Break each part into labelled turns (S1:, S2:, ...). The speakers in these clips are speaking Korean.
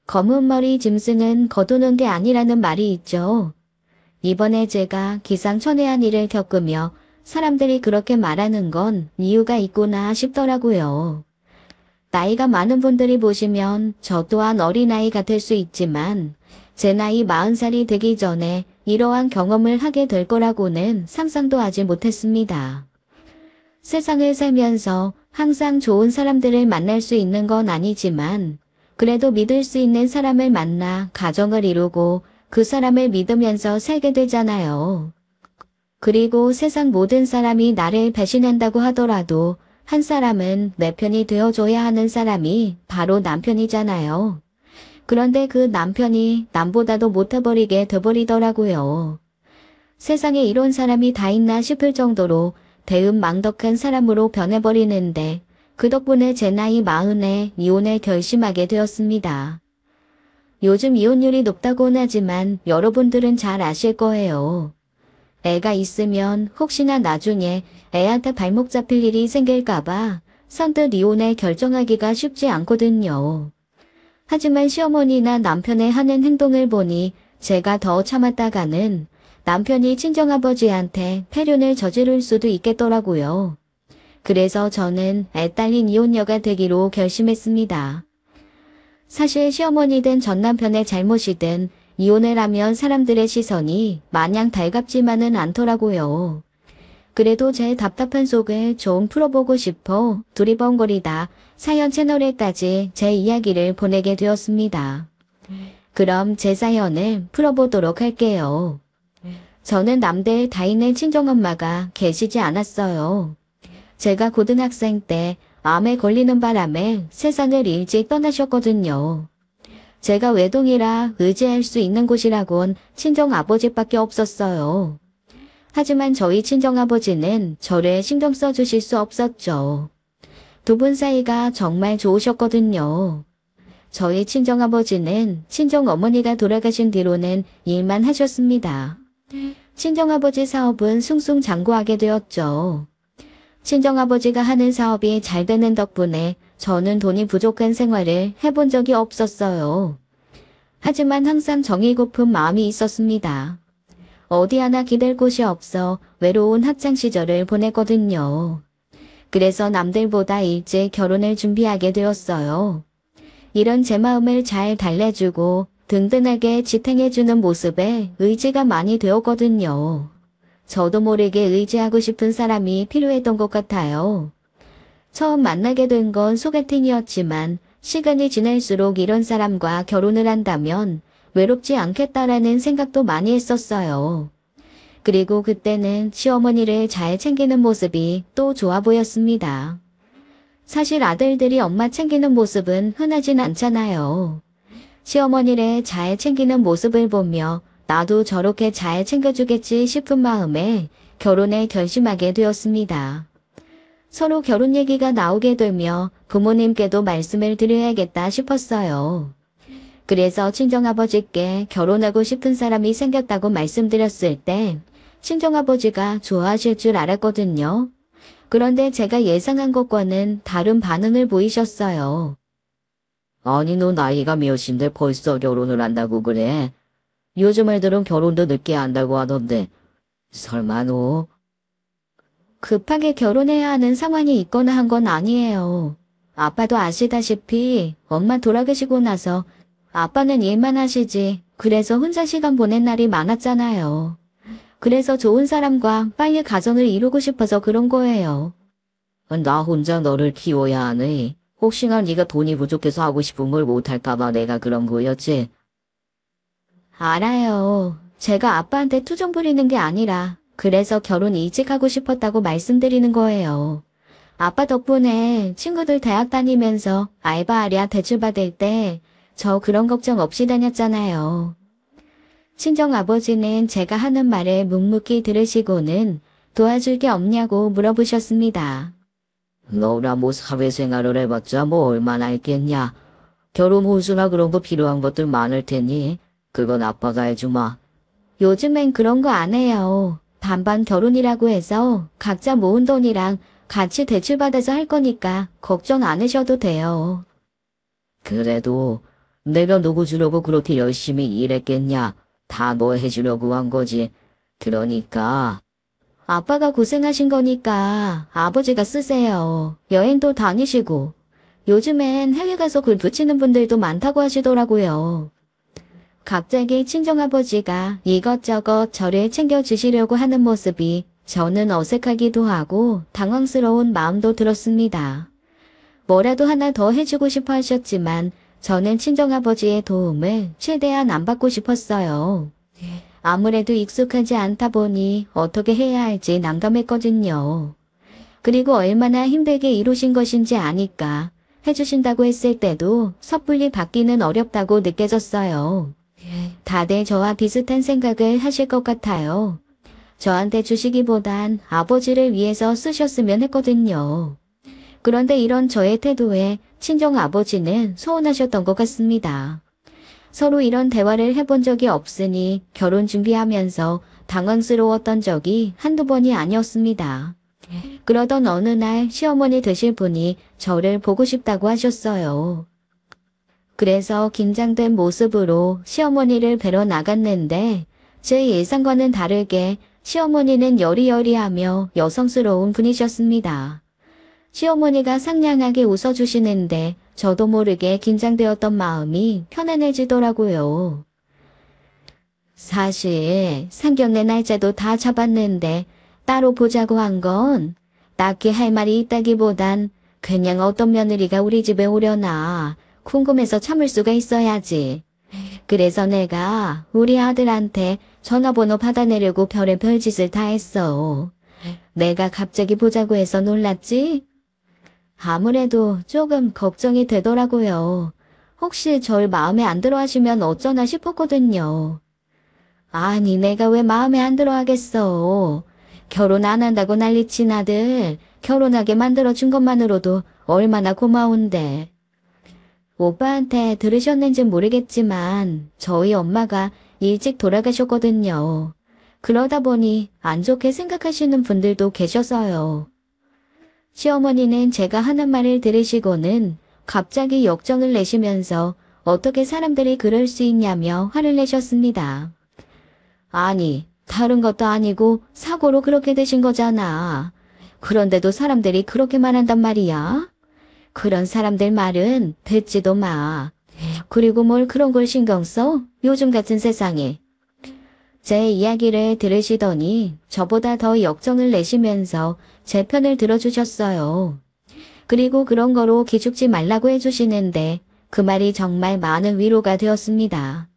S1: 검은 머리 짐승은 거두는 게 아니라는 말이 있죠. 이번에 제가 기상천외한 일을 겪으며 사람들이 그렇게 말하는 건 이유가 있구나 싶더라고요. 나이가 많은 분들이 보시면 저 또한 어린아이 같을 수 있지만 제 나이 40살이 되기 전에 이러한 경험을 하게 될 거라고는 상상도 하지 못했습니다. 세상을 살면서 항상 좋은 사람들을 만날 수 있는 건 아니지만 그래도 믿을 수 있는 사람을 만나 가정을 이루고 그 사람을 믿으면서 살게 되잖아요. 그리고 세상 모든 사람이 나를 배신한다고 하더라도 한 사람은 내 편이 되어줘야 하는 사람이 바로 남편이잖아요. 그런데 그 남편이 남보다도 못해버리게 돼버리더라고요. 세상에 이런 사람이 다 있나 싶을 정도로 대은망덕한 사람으로 변해버리는데 그 덕분에 제 나이 40에 이혼을 결심하게 되었습니다. 요즘 이혼율이 높다고는 하지만 여러분들은 잘 아실 거예요. 애가 있으면 혹시나 나중에 애한테 발목 잡힐 일이 생길까봐 선뜻 이혼을 결정하기가 쉽지 않거든요. 하지만 시어머니나 남편의 하는 행동을 보니 제가 더 참았다가는 남편이 친정아버지한테 폐륜을 저지를 수도 있겠더라고요. 그래서 저는 애 딸린 이혼녀가 되기로 결심했습니다. 사실 시어머니든 전 남편의 잘못이든 이혼을 하면 사람들의 시선이 마냥 달갑지만은 않더라고요. 그래도 제 답답한 속을 좀 풀어보고 싶어 두리번거리다 사연 채널에까지 제 이야기를 보내게 되었습니다. 그럼 제 사연을 풀어보도록 할게요. 저는 남대의 다인의 친정엄마가 계시지 않았어요. 제가 고등학생 때 암에 걸리는 바람에 세상을 일찍 떠나셨거든요. 제가 외동이라 의지할 수 있는 곳이라곤 친정아버지밖에 없었어요. 하지만 저희 친정아버지는 저를 신경 써주실 수 없었죠. 두 분 사이가 정말 좋으셨거든요. 저희 친정아버지는 친정어머니가 돌아가신 뒤로는 일만 하셨습니다. 친정아버지 사업은 승승장구하게 되었죠. 친정아버지가 하는 사업이 잘 되는 덕분에 저는 돈이 부족한 생활을 해본 적이 없었어요. 하지만 항상 정이 고픈 마음이 있었습니다. 어디 하나 기댈 곳이 없어 외로운 학창 시절을 보냈거든요. 그래서 남들보다 일찍 결혼을 준비하게 되었어요. 이런 제 마음을 잘 달래주고 든든하게 지탱해주는 모습에 의지가 많이 되었거든요. 저도 모르게 의지하고 싶은 사람이 필요했던 것 같아요. 처음 만나게 된 건 소개팅이었지만 시간이 지날수록 이런 사람과 결혼을 한다면 외롭지 않겠다라는 생각도 많이 했었어요. 그리고 그때는 시어머니를 잘 챙기는 모습이 또 좋아 보였습니다. 사실 아들들이 엄마 챙기는 모습은 흔하진 않잖아요. 시어머니를 잘 챙기는 모습을 보며 나도 저렇게 잘 챙겨주겠지 싶은 마음에 결혼을 결심하게 되었습니다. 서로 결혼 얘기가 나오게 되며 부모님께도 말씀을 드려야겠다 싶었어요. 그래서 친정아버지께 결혼하고 싶은 사람이 생겼다고 말씀드렸을 때 친정아버지가 좋아하실 줄 알았거든요. 그런데 제가 예상한 것과는 다른 반응을 보이셨어요.
S2: 아니 너 나이가 몇인데 벌써 결혼을 한다고 그래? 요즘 애들은 결혼도 늦게 한다고 하던데 설마 너?
S1: 급하게 결혼해야 하는 상황이 있거나 한 건 아니에요. 아빠도 아시다시피 엄마 돌아가시고 나서 아빠는 일만 하시지 그래서 혼자 시간 보낸 날이 많았잖아요. 그래서 좋은 사람과 빨리 가정을 이루고 싶어서 그런 거예요.
S2: 나 혼자 너를 키워야 하네. 혹시나 네가 돈이 부족해서 하고 싶은 걸 못할까봐 내가 그런 거였지.
S1: 알아요. 제가 아빠한테 투정 부리는 게 아니라 그래서 결혼 일찍 하고 싶었다고 말씀드리는 거예요. 아빠 덕분에 친구들 대학 다니면서 알바하랴 대출받을 때 저 그런 걱정 없이 다녔잖아요. 친정아버지는 제가 하는 말을 묵묵히 들으시고는 도와줄 게 없냐고 물어보셨습니다.
S2: 너라 뭐 사회생활을 해봤자 뭐 얼마나 있겠냐. 결혼 혼수나 그런 거 필요한 것들 많을 테니 그건 아빠가 해주마.
S1: 요즘엔 그런 거 안 해요. 반반 결혼이라고 해서 각자 모은 돈이랑 같이 대출받아서 할 거니까 걱정 안 하셔도 돼요.
S2: 그래도 내가 누구 주려고 그렇게 열심히 일했겠냐. 다 너 해주려고 한 거지. 그러니까
S1: 아빠가 고생하신 거니까 아버지가 쓰세요. 여행도 다니시고. 요즘엔 해외 가서 글 붙이는 분들도 많다고 하시더라고요. 갑자기 친정아버지가 이것저것 저를 챙겨주시려고 하는 모습이 저는 어색하기도 하고 당황스러운 마음도 들었습니다. 뭐라도 하나 더 해주고 싶어 하셨지만 저는 친정아버지의 도움을 최대한 안 받고 싶었어요. 아무래도 익숙하지 않다 보니 어떻게 해야 할지 난감했거든요. 그리고 얼마나 힘들게 이루신 것인지 아니까 해주신다고 했을 때도 섣불리 받기는 어렵다고 느껴졌어요. 다들 저와 비슷한 생각을 하실 것 같아요. 저한테 주시기보단 아버지를 위해서 쓰셨으면 했거든요. 그런데 이런 저의 태도에 친정 아버지는 서운하셨던 것 같습니다. 서로 이런 대화를 해본 적이 없으니 결혼 준비하면서 당황스러웠던 적이 한두 번이 아니었습니다. 그러던 어느 날 시어머니 되실 분이 저를 보고 싶다고 하셨어요. 그래서 긴장된 모습으로 시어머니를 뵈러 나갔는데 제 예상과는 다르게 시어머니는 여리여리하며 여성스러운 분이셨습니다. 시어머니가 상냥하게 웃어주시는데 저도 모르게 긴장되었던 마음이 편안해지더라고요. 사실 상견례 날짜도 다 잡았는데 따로 보자고 한 건 딱히 할 말이 있다기보단 그냥 어떤 며느리가 우리 집에 오려나 궁금해서 참을 수가 있어야지. 그래서 내가 우리 아들한테 전화번호 받아내려고 별의별 짓을 다 했어. 내가 갑자기 보자고 해서 놀랐지? 아무래도 조금 걱정이 되더라고요. 혹시 절 마음에 안 들어 하시면 어쩌나 싶었거든요. 아니 내가 왜 마음에 안 들어 하겠어. 결혼 안 한다고 난리친 아들 결혼하게 만들어준 것만으로도 얼마나 고마운데. 오빠한테 들으셨는지 모르겠지만 저희 엄마가 일찍 돌아가셨거든요. 그러다 보니 안 좋게 생각하시는 분들도 계셔서요. 시어머니는 제가 하는 말을 들으시고는 갑자기 역정을 내시면서 어떻게 사람들이 그럴 수 있냐며 화를 내셨습니다. 아니, 다른 것도 아니고 사고로 그렇게 되신 거잖아. 그런데도 사람들이 그렇게 말한단 말이야? 그런 사람들 말은 듣지도 마. 그리고 뭘 그런 걸 신경 써? 요즘 같은 세상에. 제 이야기를 들으시더니 저보다 더 역정을 내시면서 제 편을 들어주셨어요. 그리고 그런 거로 기죽지 말라고 해주시는데 그 말이 정말 많은 위로가 되었습니다.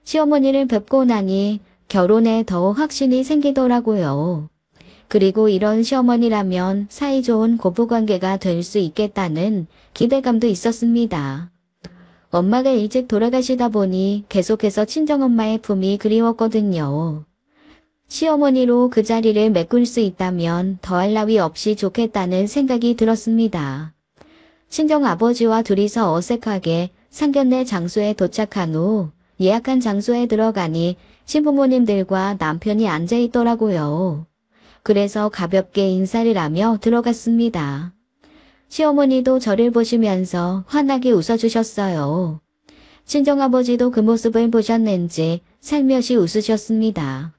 S1: 시어머니를 뵙고 나니 결혼에 더 확신이 생기더라고요. 그리고 이런 시어머니라면 사이좋은 고부관계가 될 수 있겠다는 기대감도 있었습니다. 엄마가 일찍 돌아가시다 보니 계속해서 친정엄마의 품이 그리웠거든요. 시어머니로 그 자리를 메꿀 수 있다면 더할 나위 없이 좋겠다는 생각이 들었습니다. 친정아버지와 둘이서 어색하게 상견례 장소에 도착한 후 예약한 장소에 들어가니 신부모님들과 남편이 앉아있더라고요. 그래서 가볍게 인사를 하며 들어갔습니다. 시어머니도 저를 보시면서 환하게 웃어주셨어요. 친정아버지도 그 모습을 보셨는지 살며시 웃으셨습니다.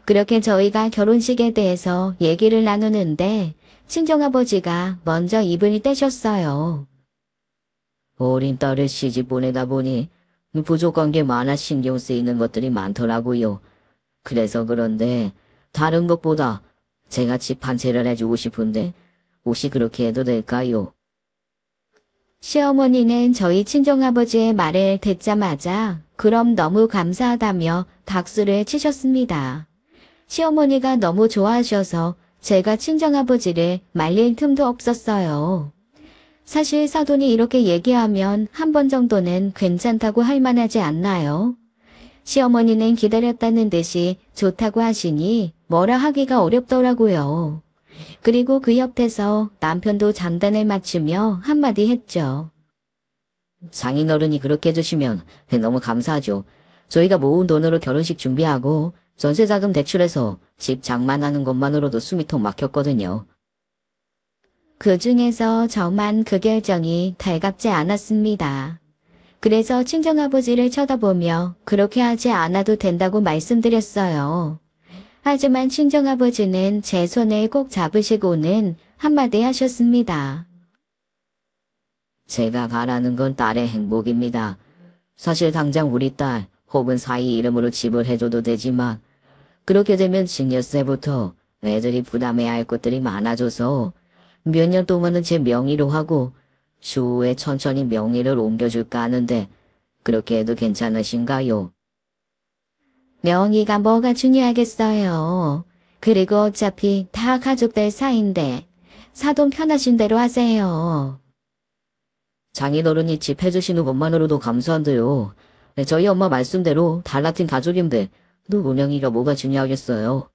S1: 그렇게 저희가 결혼식에 대해서 얘기를 나누는데 친정아버지가 먼저 입을 떼셨어요.
S2: 어린 딸을 시집 보내다 보니 부족한 게 많아 신경 쓰이는 것들이 많더라고요. 그래서 그런데 다른 것보다 제가 집 한 채를 해주고 싶은데 혹시 그렇게 해도 될까요?
S1: 시어머니는 저희 친정아버지의 말을 듣자마자 그럼 너무 감사하다며 박수를 치셨습니다. 시어머니가 너무 좋아하셔서 제가 친정아버지를 말릴 틈도 없었어요. 사실 사돈이 이렇게 얘기하면 한 번 정도는 괜찮다고 할 만하지 않나요? 시어머니는 기다렸다는 듯이 좋다고 하시니 뭐라 하기가 어렵더라고요. 그리고 그 옆에서 남편도 장단을 맞추며 한마디 했죠.
S2: 장인어른이 그렇게 해주시면 너무 감사하죠. 저희가 모은 돈으로 결혼식 준비하고 전세자금 대출해서 집 장만하는 것만으로도 숨이 턱 막혔거든요.
S1: 그 중에서 저만 그 결정이 달갑지 않았습니다. 그래서 친정아버지를 쳐다보며 그렇게 하지 않아도 된다고 말씀드렸어요. 하지만 친정아버지는 제 손을 꼭 잡으시고는 한마디 하셨습니다.
S2: 제가 바라는 건 딸의 행복입니다. 사실 당장 우리 딸 혹은 사위 이름으로 집을 해줘도 되지만 그렇게 되면 증여세부터 애들이 부담해야 할 것들이 많아져서 몇 년 동안은 제 명의로 하고 추후에 천천히 명의를 옮겨줄까 하는데 그렇게 해도 괜찮으신가요?
S1: 명의가 뭐가 중요하겠어요. 그리고 어차피 다 가족들 사이인데 사돈 편하신 대로 하세요.
S2: 장인어른이 집 해주시는 것만으로도 감사한데요. 저희 엄마 말씀대로 달라진 가족인데 누구 명의가 뭐가 중요하겠어요.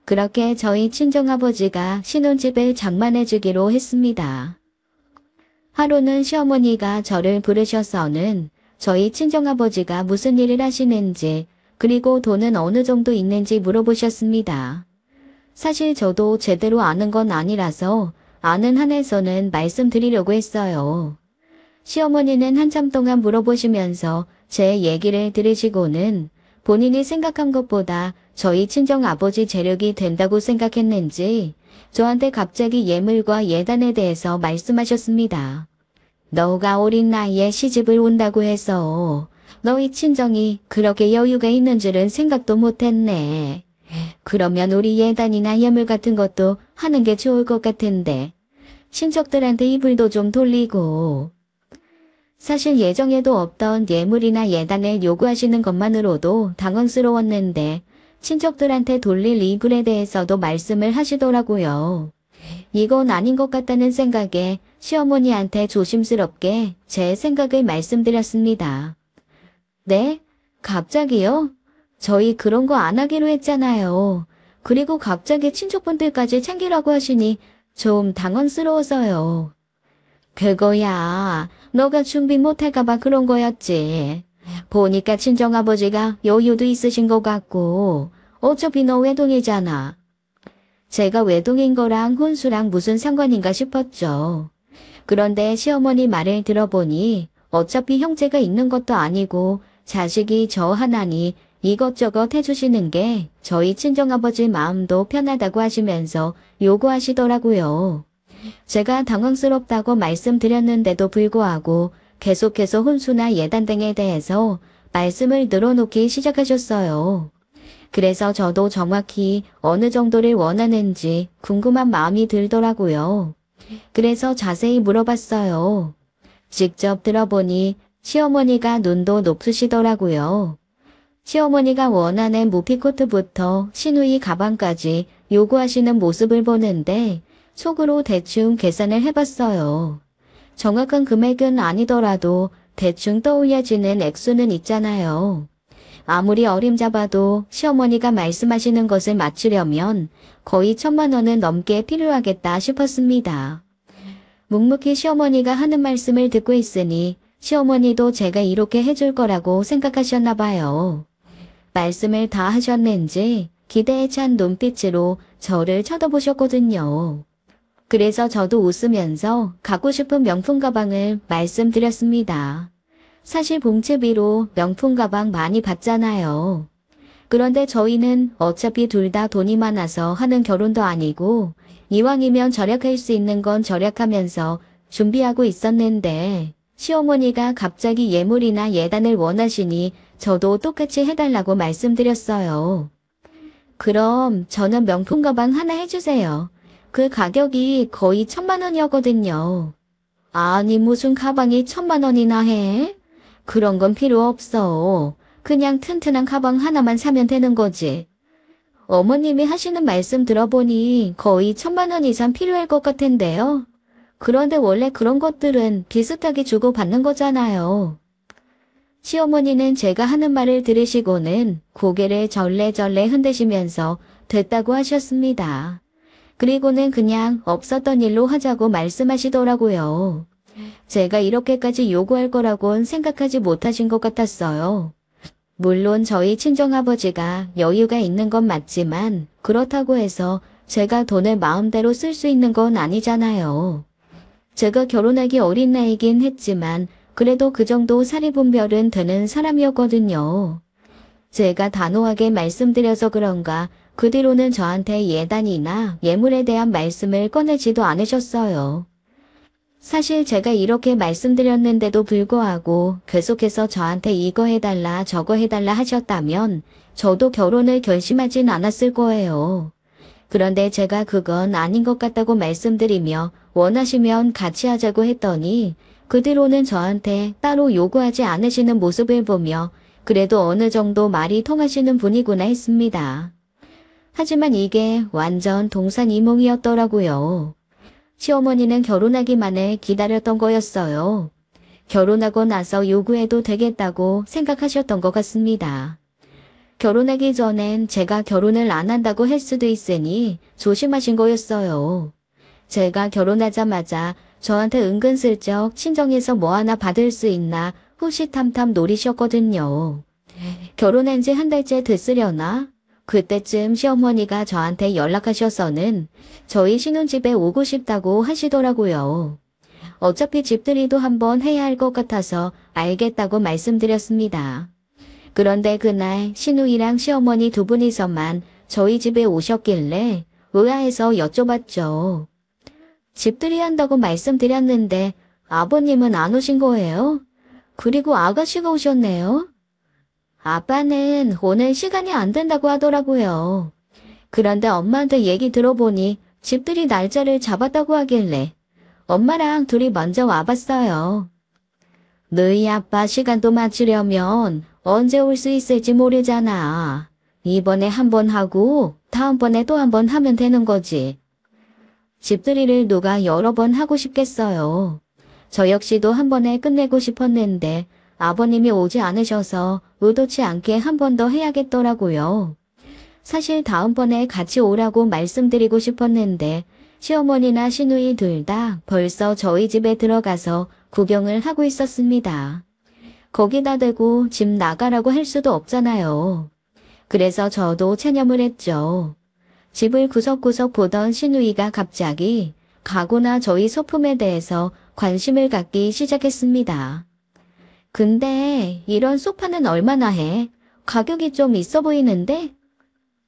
S1: 그렇게 저희 친정아버지가 신혼집을 장만해주기로 했습니다. 하루는 시어머니가 저를 부르셔서는 저희 친정아버지가 무슨 일을 하시는지 그리고 돈은 어느 정도 있는지 물어보셨습니다. 사실 저도 제대로 아는 건 아니라서 아는 한에서는 말씀드리려고 했어요. 시어머니는 한참 동안 물어보시면서 제 얘기를 들으시고는 본인이 생각한 것보다 저희 친정아버지 재력이 된다고 생각했는지 저한테 갑자기 예물과 예단에 대해서 말씀하셨습니다. 너가 어린 나이에 시집을 온다고 해서 너희 친정이 그렇게 여유가 있는 줄은 생각도 못했네. 그러면 우리 예단이나 예물 같은 것도 하는 게 좋을 것 같은데 친척들한테 이불도 좀 돌리고. 사실 예정에도 없던 예물이나 예단을 요구하시는 것만으로도 당황스러웠는데 친척들한테 돌릴 이불에 대해서도 말씀을 하시더라고요. 이건 아닌 것 같다는 생각에 시어머니한테 조심스럽게 제 생각을 말씀드렸습니다. 네? 갑자기요? 저희 그런 거 안 하기로 했잖아요. 그리고 갑자기 친척분들까지 챙기라고 하시니 좀 당황스러워서요. 그거야, 너가 준비 못할까봐 그런 거였지. 보니까 친정아버지가 여유도 있으신 것 같고 어차피 너 외동이잖아. 제가 외동인 거랑 혼수랑 무슨 상관인가 싶었죠. 그런데 시어머니 말을 들어보니 어차피 형제가 있는 것도 아니고 자식이 저 하나니 이것저것 해주시는 게 저희 친정아버지 마음도 편하다고 하시면서 요구하시더라고요. 제가 당황스럽다고 말씀드렸는데도 불구하고 계속해서 혼수나 예단 등에 대해서 말씀을 늘어놓기 시작하셨어요. 그래서 저도 정확히 어느 정도를 원하는지 궁금한 마음이 들더라고요. 그래서 자세히 물어봤어요. 직접 들어보니 시어머니가 눈도 높으시더라고요. 시어머니가 원하는 무피코트부터 시누이 가방까지 요구하시는 모습을 보는데 속으로 대충 계산을 해봤어요. 정확한 금액은 아니더라도 대충 떠올려지는 액수는 있잖아요. 아무리 어림잡아도 시어머니가 말씀하시는 것을 맞추려면 거의 1,000만 원은 넘게 필요하겠다 싶었습니다. 묵묵히 시어머니가 하는 말씀을 듣고 있으니 시어머니도 제가 이렇게 해줄 거라고 생각하셨나 봐요. 말씀을 다 하셨는지 기대에 찬 눈빛으로 저를 쳐다보셨거든요. 그래서 저도 웃으면서 갖고 싶은 명품 가방을 말씀드렸습니다. 사실 봉채비로 명품 가방 많이 받잖아요. 그런데 저희는 어차피 둘 다 돈이 많아서 하는 결혼도 아니고 이왕이면 절약할 수 있는 건 절약하면서 준비하고 있었는데 시어머니가 갑자기 예물이나 예단을 원하시니 저도 똑같이 해달라고 말씀드렸어요. 그럼 저는 명품 가방 하나 해주세요. 그 가격이 거의 1,000만 원이었거든요. 아니 무슨 가방이 1,000만 원이나 해? 그런 건 필요 없어. 그냥 튼튼한 가방 하나만 사면 되는 거지. 어머님이 하시는 말씀 들어보니 거의 1,000만 원 이상 필요할 것 같은데요. 그런데 원래 그런 것들은 비슷하게 주고받는 거잖아요. 시어머니는 제가 하는 말을 들으시고는 고개를 절레절레 흔드시면서 됐다고 하셨습니다. 그리고는 그냥 없었던 일로 하자고 말씀하시더라고요. 제가 이렇게까지 요구할 거라곤 생각하지 못하신 것 같았어요. 물론 저희 친정아버지가 여유가 있는 건 맞지만 그렇다고 해서 제가 돈을 마음대로 쓸 수 있는 건 아니잖아요. 제가 결혼하기 어린 나이긴 했지만 그래도 그 정도 사리분별은 되는 사람이었거든요. 제가 단호하게 말씀드려서 그런가 그 뒤로는 저한테 예단이나 예물에 대한 말씀을 꺼내지도 않으셨어요. 사실 제가 이렇게 말씀드렸는데도 불구하고 계속해서 저한테 이거 해달라 저거 해달라 하셨다면 저도 결혼을 결심하진 않았을 거예요. 그런데 제가 그건 아닌 것 같다고 말씀드리며 원하시면 같이 하자고 했더니 그 뒤로는 저한테 따로 요구하지 않으시는 모습을 보며 그래도 어느 정도 말이 통하시는 분이구나 했습니다. 하지만 이게 완전 동산이몽이었더라고요. 시어머니는 결혼하기만을 기다렸던 거였어요. 결혼하고 나서 요구해도 되겠다고 생각하셨던 것 같습니다. 결혼하기 전엔 제가 결혼을 안 한다고 할 수도 있으니 조심하신 거였어요. 제가 결혼하자마자 저한테 은근슬쩍 친정에서 뭐 하나 받을 수 있나 호시탐탐 노리셨거든요. 결혼한 지 한 달째 됐으려나? 그때쯤 시어머니가 저한테 연락하셔서는 저희 신혼집에 오고 싶다고 하시더라고요. 어차피 집들이도 한번 해야 할 것 같아서 알겠다고 말씀드렸습니다. 그런데 그날 시누이랑 시어머니 두 분이서만 저희 집에 오셨길래 의아해서 여쭤봤죠. 집들이 한다고 말씀드렸는데 아버님은 안 오신 거예요? 그리고 아가씨가 오셨네요? 아빠는 오늘 시간이 안 된다고 하더라고요. 그런데 엄마한테 얘기 들어보니 집들이 날짜를 잡았다고 하길래 엄마랑 둘이 먼저 와봤어요. 너희 아빠 시간도 맞추려면 언제 올 수 있을지 모르잖아. 이번에 한 번 하고 다음번에 또 한 번 하면 되는 거지. 집들이를 누가 여러 번 하고 싶겠어요. 저 역시도 한 번에 끝내고 싶었는데 아버님이 오지 않으셔서 의도치 않게 한 번 더 해야겠더라고요. 사실 다음번에 같이 오라고 말씀드리고 싶었는데 시어머니나 시누이 둘 다 벌써 저희 집에 들어가서 구경을 하고 있었습니다. 거기다 대고 집 나가라고 할 수도 없잖아요. 그래서 저도 체념을 했죠. 집을 구석구석 보던 시누이가 갑자기 가구나 저희 소품에 대해서 관심을 갖기 시작했습니다. 근데 이런 소파는 얼마나 해? 가격이 좀 있어 보이는데?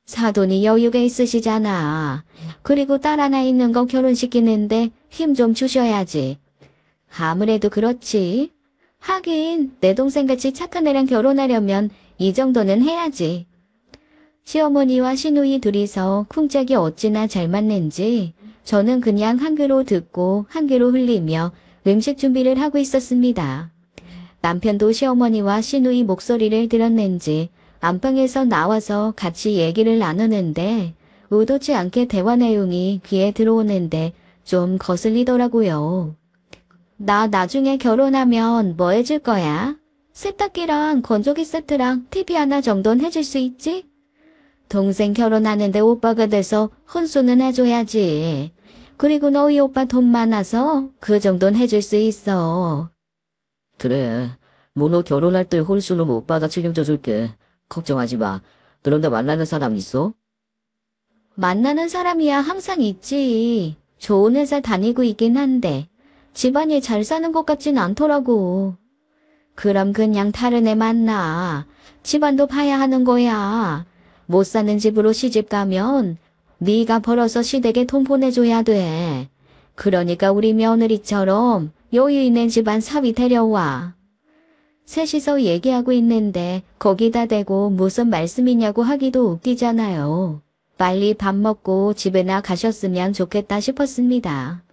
S1: 사돈이 여유가 있으시잖아. 그리고 딸 하나 있는 거 결혼시키는데 힘 좀 주셔야지. 아무래도 그렇지. 하긴 내 동생같이 착한 애랑 결혼하려면 이 정도는 해야지. 시어머니와 시누이 둘이서 쿵짝이 어찌나 잘 맞는지 저는 그냥 한 귀로 듣고 한 귀로 흘리며 음식 준비를 하고 있었습니다. 남편도 시어머니와 시누이 목소리를 들었는지 안방에서 나와서 같이 얘기를 나누는데 의도치 않게 대화 내용이 귀에 들어오는데 좀 거슬리더라고요. 나 나중에 결혼하면 뭐 해줄 거야? 세탁기랑 건조기 세트랑 TV 하나 정도는 해줄 수 있지? 동생 결혼하는데 오빠가 돼서 혼수는 해줘야지. 그리고 너희 오빠 돈 많아서 그 정도는 해줄 수 있어.
S2: 그래. 뭐 너 결혼할 때 홀수는 오빠가 책임져 줄게. 걱정하지 마. 그런데 만나는 사람 있어?
S1: 만나는 사람이야 항상 있지. 좋은 회사 다니고 있긴 한데 집안이 잘 사는 것 같진 않더라고. 그럼 그냥 다른 애 만나. 집안도 봐야 하는 거야. 못 사는 집으로 시집 가면 네가 벌어서 시댁에 돈 보내줘야 돼. 그러니까 우리 며느리처럼 여유 있는 집안 사위 데려와. 셋이서 얘기하고 있는데 거기다 대고 무슨 말씀이냐고 하기도 웃기잖아요. 빨리 밥 먹고 집에나 가셨으면 좋겠다 싶었습니다.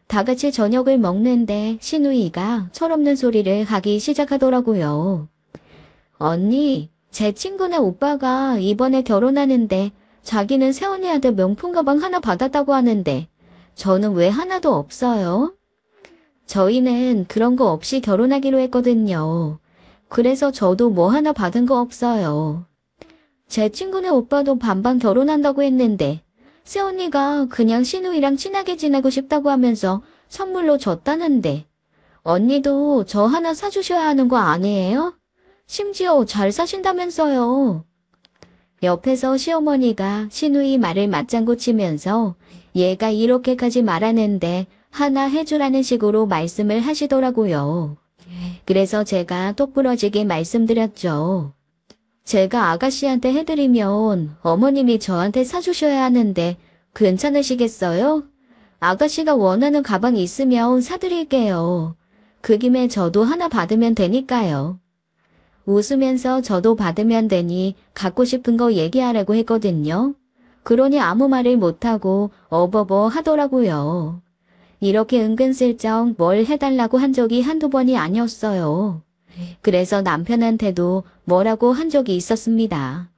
S1: 다 같이 저녁을 먹는데 시누이가 철없는 소리를 하기 시작하더라고요. 언니, 제 친구네 오빠가 이번에 결혼하는데 자기는 새언니한테 명품 가방 하나 받았다고 하는데 저는 왜 하나도 없어요? 저희는 그런 거 없이 결혼하기로 했거든요. 그래서 저도 뭐 하나 받은 거 없어요. 제 친구네 오빠도 반반 결혼한다고 했는데 새언니가 그냥 시누이랑 친하게 지내고 싶다고 하면서 선물로 줬다는데 언니도 저 하나 사주셔야 하는 거 아니에요? 심지어 잘 사신다면서요. 옆에서 시어머니가 시누이 말을 맞장구 치면서 얘가 이렇게까지 말하는데 하나 해주라는 식으로 말씀을 하시더라고요. 그래서 제가 똑부러지게 말씀드렸죠. 제가 아가씨한테 해드리면 어머님이 저한테 사주셔야 하는데 괜찮으시겠어요? 아가씨가 원하는 가방이 있으면 사드릴게요. 그 김에 저도 하나 받으면 되니까요. 웃으면서 저도 받으면 되니 갖고 싶은 거 얘기하라고 했거든요. 그러니 아무 말을 못하고 어버버 하더라고요. 이렇게 은근슬쩍 뭘 해달라고 한 적이 한두 번이 아니었어요. 그래서 남편한테도 뭐라고 한 적이 있었습니다.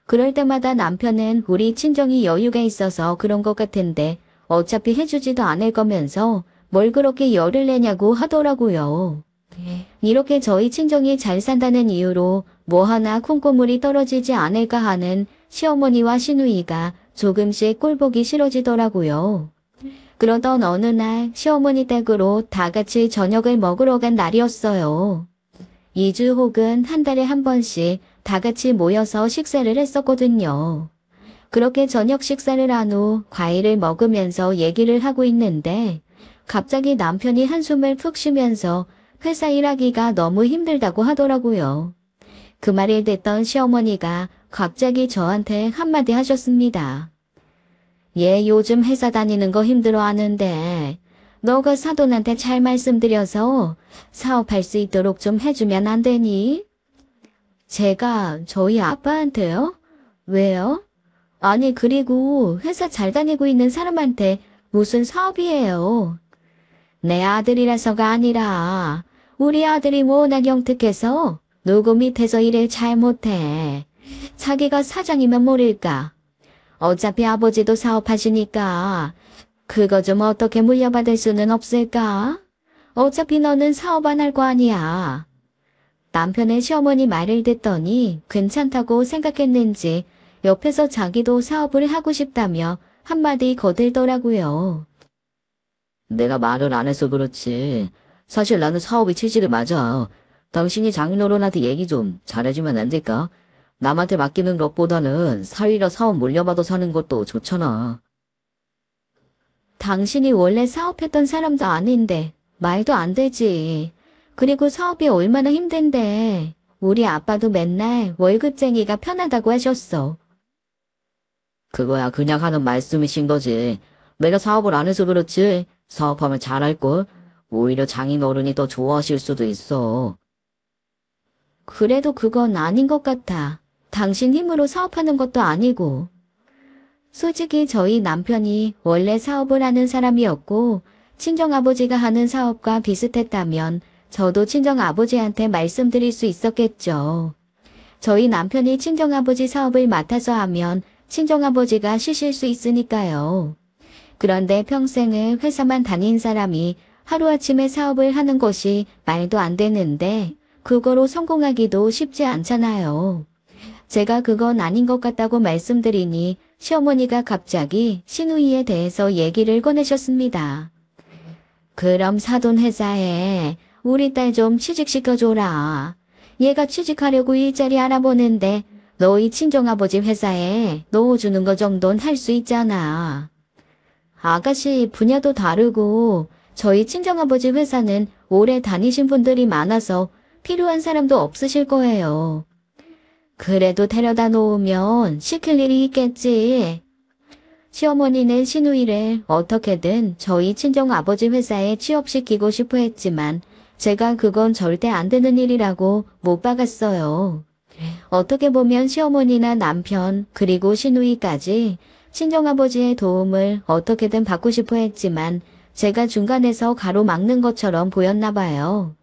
S1: 그럴 때마다 남편은 우리 친정이 여유가 있어서 그런 것 같은데 어차피 해주지도 않을 거면서 뭘 그렇게 열을 내냐고 하더라고요. 이렇게 저희 친정이 잘 산다는 이유로 뭐 하나 콩고물이 떨어지지 않을까 하는 시어머니와 시누이가 조금씩 꼴보기 싫어지더라고요. 그러던 어느 날 시어머니 댁으로 다 같이 저녁을 먹으러 간 날이었어요. 2주 혹은 한 달에 한 번씩 다 같이 모여서 식사를 했었거든요. 그렇게 저녁 식사를 한 후 과일을 먹으면서 얘기를 하고 있는데 갑자기 남편이 한숨을 푹 쉬면서 회사 일하기가 너무 힘들다고 하더라고요. 그 말을 듣던 시어머니가 갑자기 저한테 한마디 하셨습니다. 얘 요즘 회사 다니는 거 힘들어 하는데 너가 사돈한테 잘 말씀드려서 사업할 수 있도록 좀 해주면 안 되니? 제가 저희 아빠한테요? 왜요? 아니 그리고 회사 잘 다니고 있는 사람한테 무슨 사업이에요? 내 아들이라서가 아니라 우리 아들이 워낙 영특해서 누구 밑에서 일을 잘 못해. 자기가 사장이면 모를까. 어차피 아버지도 사업하시니까 그거 좀 어떻게 물려받을 수는 없을까? 어차피 너는 사업 안 할 거 아니야. 남편의 시어머니 말을 듣더니 괜찮다고 생각했는지 옆에서 자기도 사업을 하고 싶다며 한마디 거들더라고요.
S2: 내가 말을 안 해서 그렇지. 사실 나는 사업이 취지가 맞아. 당신이 장인어른한테 얘기 좀 잘해주면 안 될까? 남한테 맡기는 것보다는 사위라 사업 물려받아 사는 것도 좋잖아.
S1: 당신이 원래 사업했던 사람도 아닌데 말도 안 되지. 그리고 사업이 얼마나 힘든데 우리 아빠도 맨날 월급쟁이가 편하다고 하셨어.
S2: 그거야 그냥 하는 말씀이신 거지. 내가 사업을 안 해서 그렇지. 사업하면 잘할걸. 오히려 장인어른이 더 좋아하실 수도 있어.
S1: 그래도 그건 아닌 것 같아. 당신 힘으로 사업하는 것도 아니고. 솔직히 저희 남편이 원래 사업을 하는 사람이었고 친정아버지가 하는 사업과 비슷했다면 저도 친정아버지한테 말씀드릴 수 있었겠죠. 저희 남편이 친정아버지 사업을 맡아서 하면 친정아버지가 쉬실 수 있으니까요. 그런데 평생을 회사만 다닌 사람이 하루아침에 사업을 하는 것이 말도 안 되는데 그거로 성공하기도 쉽지 않잖아요. 제가 그건 아닌 것 같다고 말씀드리니 시어머니가 갑자기 시누이에 대해서 얘기를 꺼내셨습니다. 그럼 사돈 회사에 우리 딸 좀 취직시켜줘라. 얘가 취직하려고 일자리 알아보는데 너희 친정아버지 회사에 넣어주는 거 정도는 할 수 있잖아. 아가씨 분야도 다르고 저희 친정아버지 회사는 오래 다니신 분들이 많아서 필요한 사람도 없으실 거예요. 그래도 데려다 놓으면 시킬 일이 있겠지. 시어머니는 시누이를 어떻게든 저희 친정아버지 회사에 취업시키고 싶어 했지만 제가 그건 절대 안 되는 일이라고 못 박았어요. 어떻게 보면 시어머니나 남편 그리고 시누이까지 친정아버지의 도움을 어떻게든 받고 싶어 했지만 제가 중간에서 가로막는 것처럼 보였나 봐요.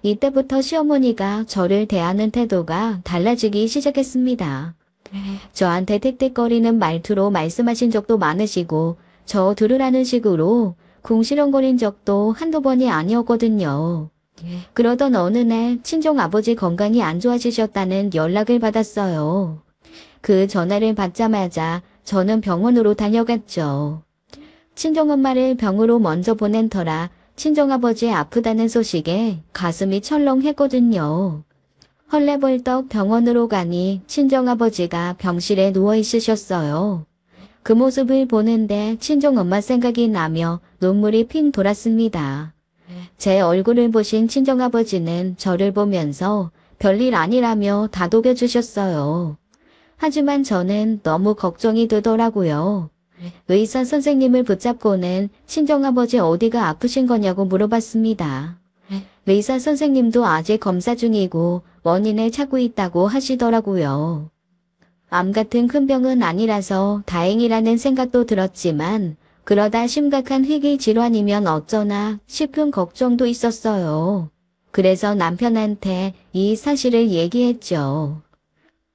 S1: 이때부터 시어머니가 저를 대하는 태도가 달라지기 시작했습니다. 저한테 틱틱거리는 말투로 말씀하신 적도 많으시고 저 들으라는 식으로 궁시렁거린 적도 한두 번이 아니었거든요. 그러던 어느 날 친정아버지 건강이 안 좋아지셨다는 연락을 받았어요. 그 전화를 받자마자 저는 병원으로 다녀갔죠. 친정엄마를 병으로 먼저 보낸 터라 친정아버지 아프다는 소식에 가슴이 철렁했거든요. 헐레벌떡 병원으로 가니 친정아버지가 병실에 누워있으셨어요. 그 모습을 보는데 친정엄마 생각이 나며 눈물이 핑 돌았습니다. 제 얼굴을 보신 친정아버지는 저를 보면서 별일 아니라며 다독여 주셨어요. 하지만 저는 너무 걱정이 되더라고요. 의사 선생님을 붙잡고는 친정아버지 어디가 아프신 거냐고 물어봤습니다. 의사 선생님도 아직 검사 중이고 원인을 찾고 있다고 하시더라고요. 암 같은 큰 병은 아니라서 다행이라는 생각도 들었지만 그러다 심각한 희귀 질환이면 어쩌나 싶은 걱정도 있었어요. 그래서 남편한테 이 사실을 얘기했죠.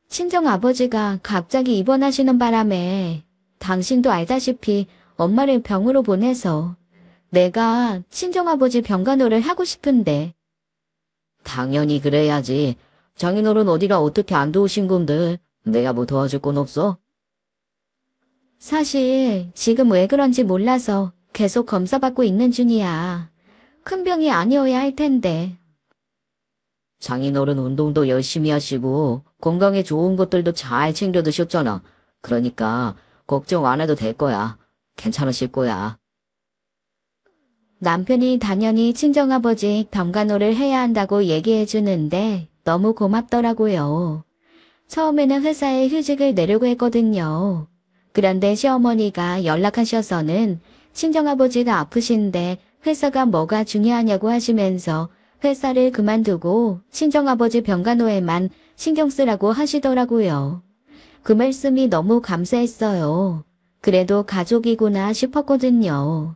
S1: 친정아버지가 갑자기 입원하시는 바람에 당신도 알다시피 엄마를 병으로 보내서 내가 친정아버지 병간호를 하고 싶은데.
S2: 당연히 그래야지. 장인어른 어디가 어떻게 안 도우신 건데 내가 뭐 도와줄 건 없어?
S1: 사실 지금 왜 그런지 몰라서 계속 검사받고 있는 중이야. 큰 병이 아니어야 할 텐데.
S2: 장인어른 운동도 열심히 하시고 건강에 좋은 것들도 잘 챙겨 드셨잖아. 그러니까 걱정 안 해도 될 거야. 괜찮으실 거야.
S1: 남편이 당연히 친정아버지 병간호를 해야 한다고 얘기해 주는데 너무 고맙더라고요. 처음에는 회사에 휴직을 내려고 했거든요. 그런데 시어머니가 연락하셔서는 친정아버지가 아프신데 회사가 뭐가 중요하냐고 하시면서 회사를 그만두고 친정아버지 병간호에만 신경 쓰라고 하시더라고요. 그 말씀이 너무 감사했어요. 그래도 가족이구나 싶었거든요.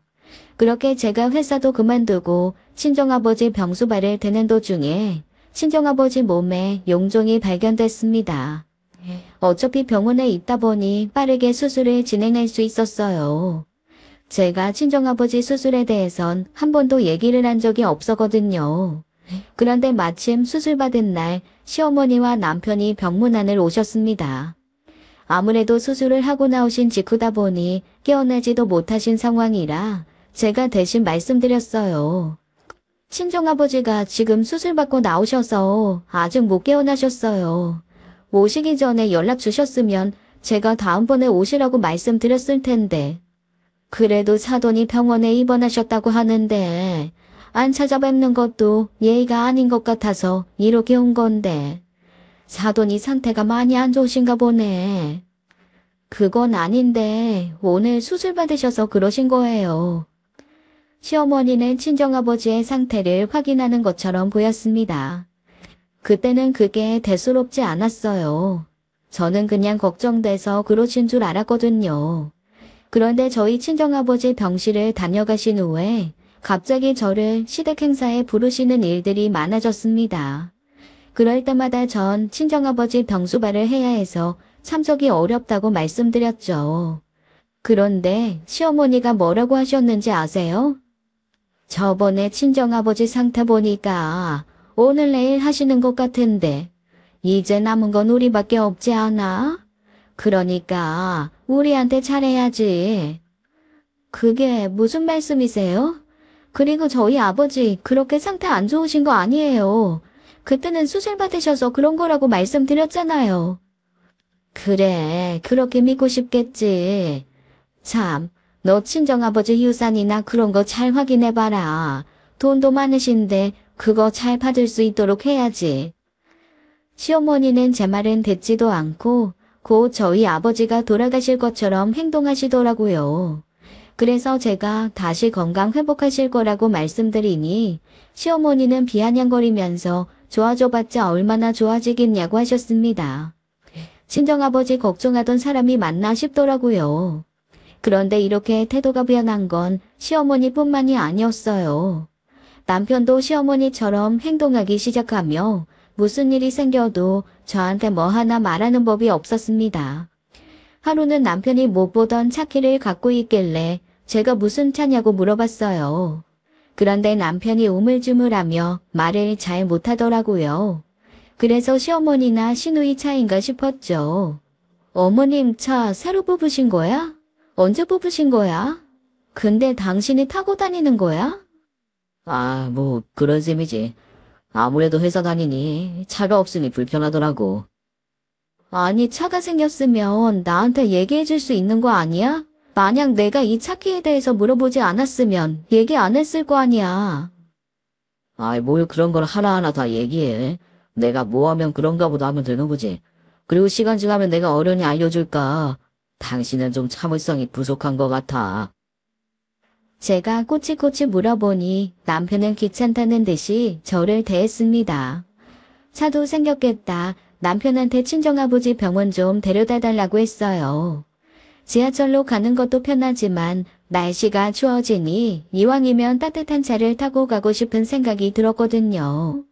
S1: 그렇게 제가 회사도 그만두고 친정아버지 병수발을 대는 도중에 친정아버지 몸에 용종이 발견됐습니다. 어차피 병원에 있다 보니 빠르게 수술을 진행할 수 있었어요. 제가 친정아버지 수술에 대해선 한 번도 얘기를 한 적이 없었거든요. 그런데 마침 수술받은 날 시어머니와 남편이 병문안을 오셨습니다. 아무래도 수술을 하고 나오신 직후다 보니 깨어나지도 못하신 상황이라 제가 대신 말씀드렸어요. 친정아버지가 지금 수술받고 나오셔서 아직 못 깨어나셨어요. 오시기 전에 연락 주셨으면 제가 다음번에 오시라고 말씀드렸을 텐데. 그래도 사돈이 병원에 입원하셨다고 하는데 안 찾아뵙는 것도 예의가 아닌 것 같아서 이렇게 온 건데. 사돈이 상태가 많이 안 좋으신가 보네. 그건 아닌데 오늘 수술 받으셔서 그러신 거예요. 시어머니는 친정아버지의 상태를 확인하는 것처럼 보였습니다. 그때는 그게 대수롭지 않았어요. 저는 그냥 걱정돼서 그러신 줄 알았거든요. 그런데 저희 친정아버지 병실을 다녀가신 후에 갑자기 저를 시댁 행사에 부르시는 일들이 많아졌습니다. 그럴 때마다 전 친정아버지 병수발을 해야 해서 참석이 어렵다고 말씀드렸죠. 그런데 시어머니가 뭐라고 하셨는지 아세요? 저번에 친정아버지 상태 보니까 오늘 내일 하시는 것 같은데 이제 남은 건 우리밖에 없지 않아? 그러니까 우리한테 잘해야지. 그게 무슨 말씀이세요? 그리고 저희 아버지 그렇게 상태 안 좋으신 거 아니에요. 그때는 수술 받으셔서 그런 거라고 말씀드렸잖아요. 그래, 그렇게 믿고 싶겠지. 참, 너 친정아버지 유산이나 그런 거 잘 확인해봐라. 돈도 많으신데 그거 잘 받을 수 있도록 해야지. 시어머니는 제 말은 듣지도 않고 곧 저희 아버지가 돌아가실 것처럼 행동하시더라고요. 그래서 제가 다시 건강 회복하실 거라고 말씀드리니 시어머니는 비아냥거리면서 좋아져봤자 얼마나 좋아지겠냐고 하셨습니다. 친정아버지 걱정하던 사람이 맞나 싶더라고요. 그런데 이렇게 태도가 변한 건 시어머니뿐만이 아니었어요. 남편도 시어머니처럼 행동하기 시작하며 무슨 일이 생겨도 저한테 뭐 하나 말하는 법이 없었습니다. 하루는 남편이 못 보던 차키를 갖고 있길래 제가 무슨 차냐고 물어봤어요. 그런데 남편이 우물쭈물하며 말을 잘 못하더라고요. 그래서 시어머니나 시누이 차인가 싶었죠. 어머님 차 새로 뽑으신 거야? 언제 뽑으신 거야? 근데 당신이 타고 다니는 거야?
S2: 아, 뭐 그런 셈이지. 아무래도 회사 다니니 차가 없으니 불편하더라고.
S1: 아니 차가 생겼으면 나한테 얘기해 줄 수 있는 거 아니야? 만약 내가 이 차키에 대해서 물어보지 않았으면 얘기 안 했을 거 아니야.
S2: 아이, 뭘 그런 걸 하나하나 다 얘기해. 내가 뭐 하면 그런가 보다 하면 되는 거지. 그리고 시간 지나면 내가 어련히 알려줄까. 당신은 좀 참을성이 부족한 것 같아.
S1: 제가 꼬치꼬치 물어보니 남편은 귀찮다는 듯이 저를 대했습니다. 차도 생겼겠다. 남편한테 친정아버지 병원 좀 데려다 달라고 했어요. 지하철로 가는 것도 편하지만 날씨가 추워지니 이왕이면 따뜻한 차를 타고 가고 싶은 생각이 들었거든요.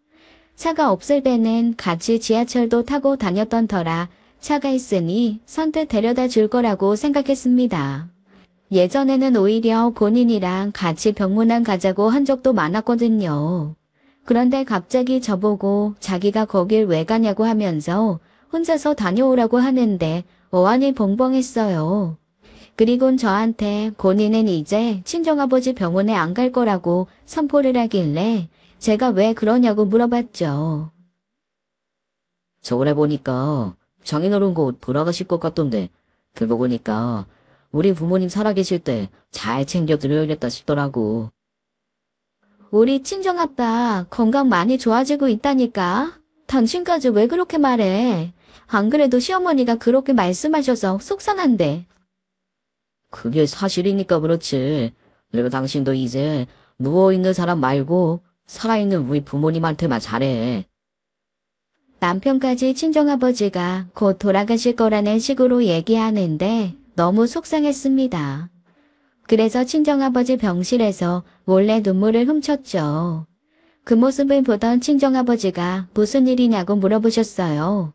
S1: 차가 없을 때는 같이 지하철도 타고 다녔던 터라 차가 있으니 선뜻 데려다 줄 거라고 생각했습니다. 예전에는 오히려 본인이랑 같이 병문안 가자고 한 적도 많았거든요. 그런데 갑자기 저보고 자기가 거길 왜 가냐고 하면서 혼자서 다녀오라고 하는데 어안이 벙벙했어요. 그리곤 저한테 본인은 이제 친정아버지 병원에 안 갈 거라고 선포를 하길래 제가 왜 그러냐고 물어봤죠.
S2: 저번에 보니까 장인어른 곳 돌아가실 것 같던데 그거 보니까 우리 부모님 살아계실 때 잘 챙겨드려야겠다 싶더라고.
S1: 우리 친정아빠 건강 많이 좋아지고 있다니까. 당신까지 왜 그렇게 말해? 안 그래도 시어머니가 그렇게 말씀하셔서 속상한데.
S2: 그게 사실이니까 그렇지. 그리고 당신도 이제 누워있는 사람 말고 살아있는 우리 부모님한테만 잘해.
S1: 남편까지 친정아버지가 곧 돌아가실 거라는 식으로 얘기하는데 너무 속상했습니다. 그래서 친정아버지 병실에서 몰래 눈물을 훔쳤죠. 그 모습을 보던 친정아버지가 무슨 일이냐고 물어보셨어요.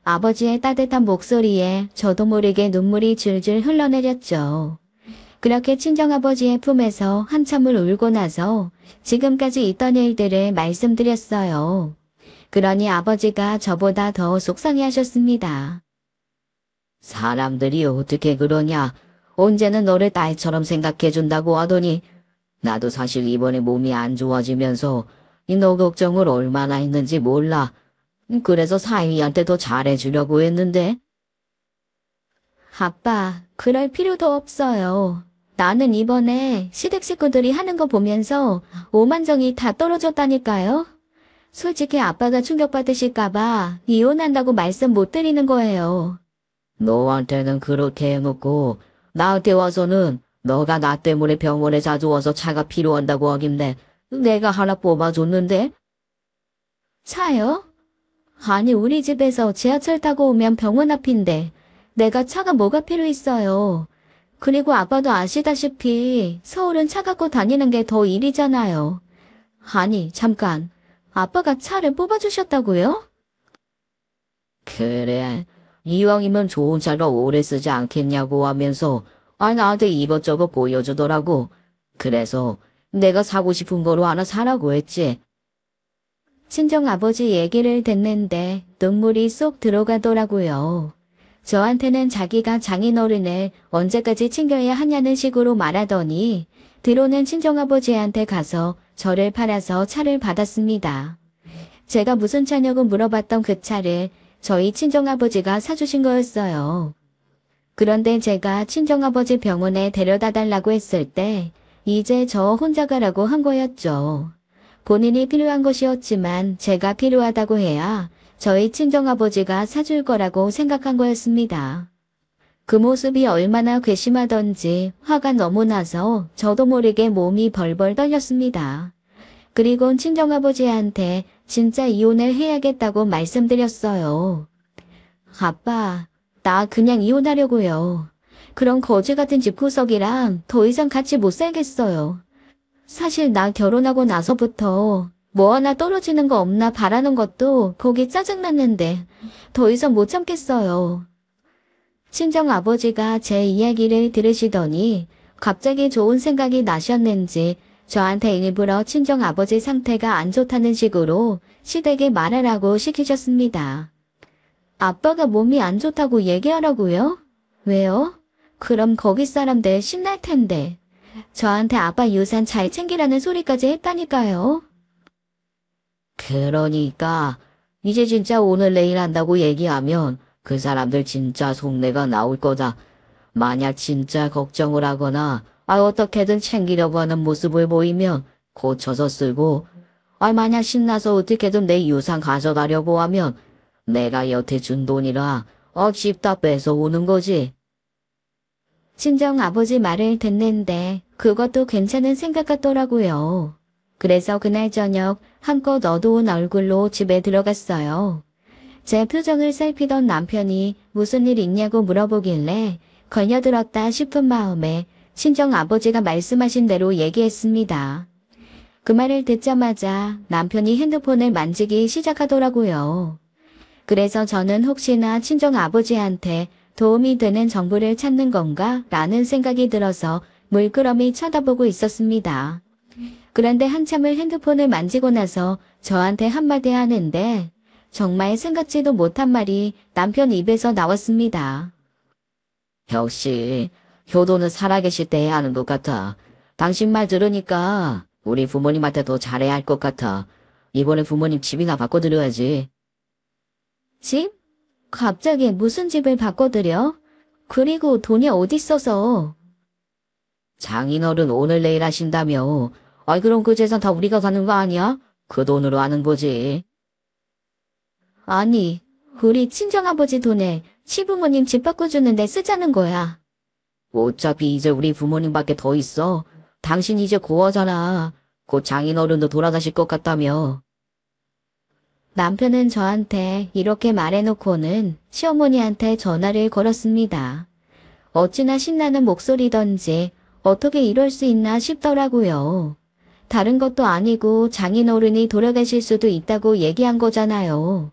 S1: 아버지의 따뜻한 목소리에 저도 모르게 눈물이 줄줄 흘러내렸죠. 그렇게 친정아버지의 품에서 한참을 울고 나서 지금까지 있던 일들을 말씀드렸어요. 그러니 아버지가 저보다 더 속상해하셨습니다.
S2: 사람들이 어떻게 그러냐. 언제는 너를 딸처럼 생각해준다고 하더니 나도 사실 이번에 몸이 안 좋아지면서 너 걱정을 얼마나 했는지 몰라. 그래서 사위한테 더 잘해주려고 했는데.
S1: 아빠, 그럴 필요도 없어요. 나는 이번에 시댁 식구들이 하는 거 보면서 오만정이 다 떨어졌다니까요. 솔직히 아빠가 충격받으실까봐 이혼한다고 말씀 못 드리는 거예요.
S2: 너한테는 그렇게 해놓고 나한테 와서는 너가 나 때문에 병원에 자주 와서 차가 필요한다고 하길래 내가 하나 뽑아줬는데.
S1: 차요? 아니 우리 집에서 지하철 타고 오면 병원 앞인데 내가 차가 뭐가 필요 있어요. 그리고 아빠도 아시다시피 서울은 차 갖고 다니는 게 더 일이잖아요. 아니 잠깐, 아빠가 차를 뽑아주셨다고요?
S2: 그래, 이왕이면 좋은 차가 오래 쓰지 않겠냐고 하면서 나한테 이것저것 보여주더라고. 그래서 내가 사고 싶은 거로 하나 사라고 했지.
S1: 친정아버지 얘기를 듣는데 눈물이 쏙 들어가더라고요. 저한테는 자기가 장인어른을 언제까지 챙겨야 하냐는 식으로 말하더니 뒤로는 친정아버지한테 가서 저를 팔아서 차를 받았습니다. 제가 무슨 차냐고 물어봤던 그 차를 저희 친정아버지가 사주신 거였어요. 그런데 제가 친정아버지 병원에 데려다 달라고 했을 때 이제 저 혼자 가라고 한 거였죠. 본인이 필요한 것이었지만 제가 필요하다고 해야 저희 친정아버지가 사줄 거라고 생각한 거였습니다. 그 모습이 얼마나 괘씸하던지 화가 너무 나서 저도 모르게 몸이 벌벌 떨렸습니다. 그리고 친정아버지한테 진짜 이혼을 해야겠다고 말씀드렸어요. 아빠, 나 그냥 이혼하려고요. 그런 거지 같은 집구석이랑 더 이상 같이 못 살겠어요. 사실 나 결혼하고 나서부터 뭐 하나 떨어지는 거 없나 바라는 것도 거기 짜증났는데 더 이상 못 참겠어요. 친정아버지가 제 이야기를 들으시더니 갑자기 좋은 생각이 나셨는지 저한테 일부러 친정아버지 상태가 안 좋다는 식으로 시댁에 말하라고 시키셨습니다. 아빠가 몸이 안 좋다고 얘기하라고요? 왜요? 그럼 거기 사람들 신날 텐데. 저한테 아빠 유산 잘 챙기라는 소리까지 했다니까요.
S2: 그러니까 이제 진짜 오늘 내일 한다고 얘기하면 그 사람들 진짜 속내가 나올 거다. 만약 진짜 걱정을 하거나 어떻게든 챙기려고 하는 모습을 보이면 고쳐서 쓰고 만약 신나서 어떻게든 내 유산 가져가려고 하면 내가 여태 준 돈이라 씹다 뺏어오는 거지.
S1: 친정 아버지 말을 듣는데 그것도 괜찮은 생각 같더라고요. 그래서 그날 저녁 한껏 어두운 얼굴로 집에 들어갔어요. 제 표정을 살피던 남편이 무슨 일 있냐고 물어보길래 걸려들었다 싶은 마음에 친정 아버지가 말씀하신 대로 얘기했습니다. 그 말을 듣자마자 남편이 핸드폰을 만지기 시작하더라고요. 그래서 저는 혹시나 친정 아버지한테 도움이 되는 정보를 찾는 건가 라는 생각이 들어서 물끄러미 쳐다보고 있었습니다. 그런데 한참을 핸드폰을 만지고 나서 저한테 한마디 하는데 정말 생각지도 못한 말이 남편 입에서 나왔습니다.
S2: 역시 효도는 살아계실 때 해야 하는 것 같아. 당신 말 들으니까 우리 부모님한테 더 잘해야 할 것 같아. 이번에 부모님 집이나 바꿔드려야지.
S1: 집? 갑자기 무슨 집을 바꿔드려? 그리고 돈이 어디 있어서?
S2: 장인어른 오늘 내일 하신다며. 그럼 그 재산 다 우리가 가는 거 아니야? 그 돈으로 하는 거지.
S1: 아니, 우리 친정아버지 돈에 시부모님 집 바꿔주는데 쓰자는 거야.
S2: 어차피 이제 우리 부모님밖에 더 있어. 당신 이제 고아잖아. 곧 장인어른도 돌아가실 것 같다며.
S1: 남편은 저한테 이렇게 말해놓고는 시어머니한테 전화를 걸었습니다. 어찌나 신나는 목소리던지 어떻게 이럴 수 있나 싶더라고요. 다른 것도 아니고 장인어른이 돌아가실 수도 있다고 얘기한 거잖아요.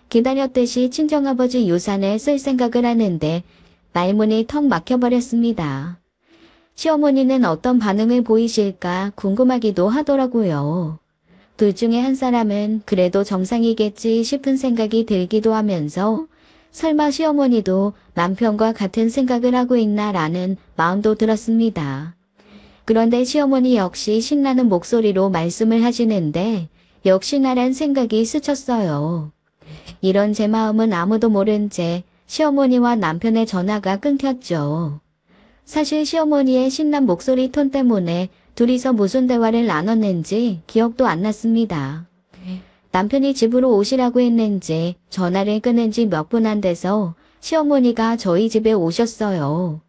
S1: 기다렸듯이 친정아버지 유산을 쓸 생각을 하는데 말문이 턱 막혀버렸습니다. 시어머니는 어떤 반응을 보이실까 궁금하기도 하더라고요. 둘 중에 한 사람은 그래도 정상이겠지 싶은 생각이 들기도 하면서 설마 시어머니도 남편과 같은 생각을 하고 있나라는 마음도 들었습니다. 그런데 시어머니 역시 신나는 목소리로 말씀을 하시는데 역시나란 생각이 스쳤어요. 이런 제 마음은 아무도 모른 채 시어머니와 남편의 전화가 끊겼죠. 사실 시어머니의 신난 목소리 톤 때문에 둘이서 무슨 대화를 나눴는지 기억도 안 났습니다. 남편이 집으로 오시라고 했는지 전화를 끊은 지 몇 분 안 돼서 시어머니가 저희 집에 오셨어요.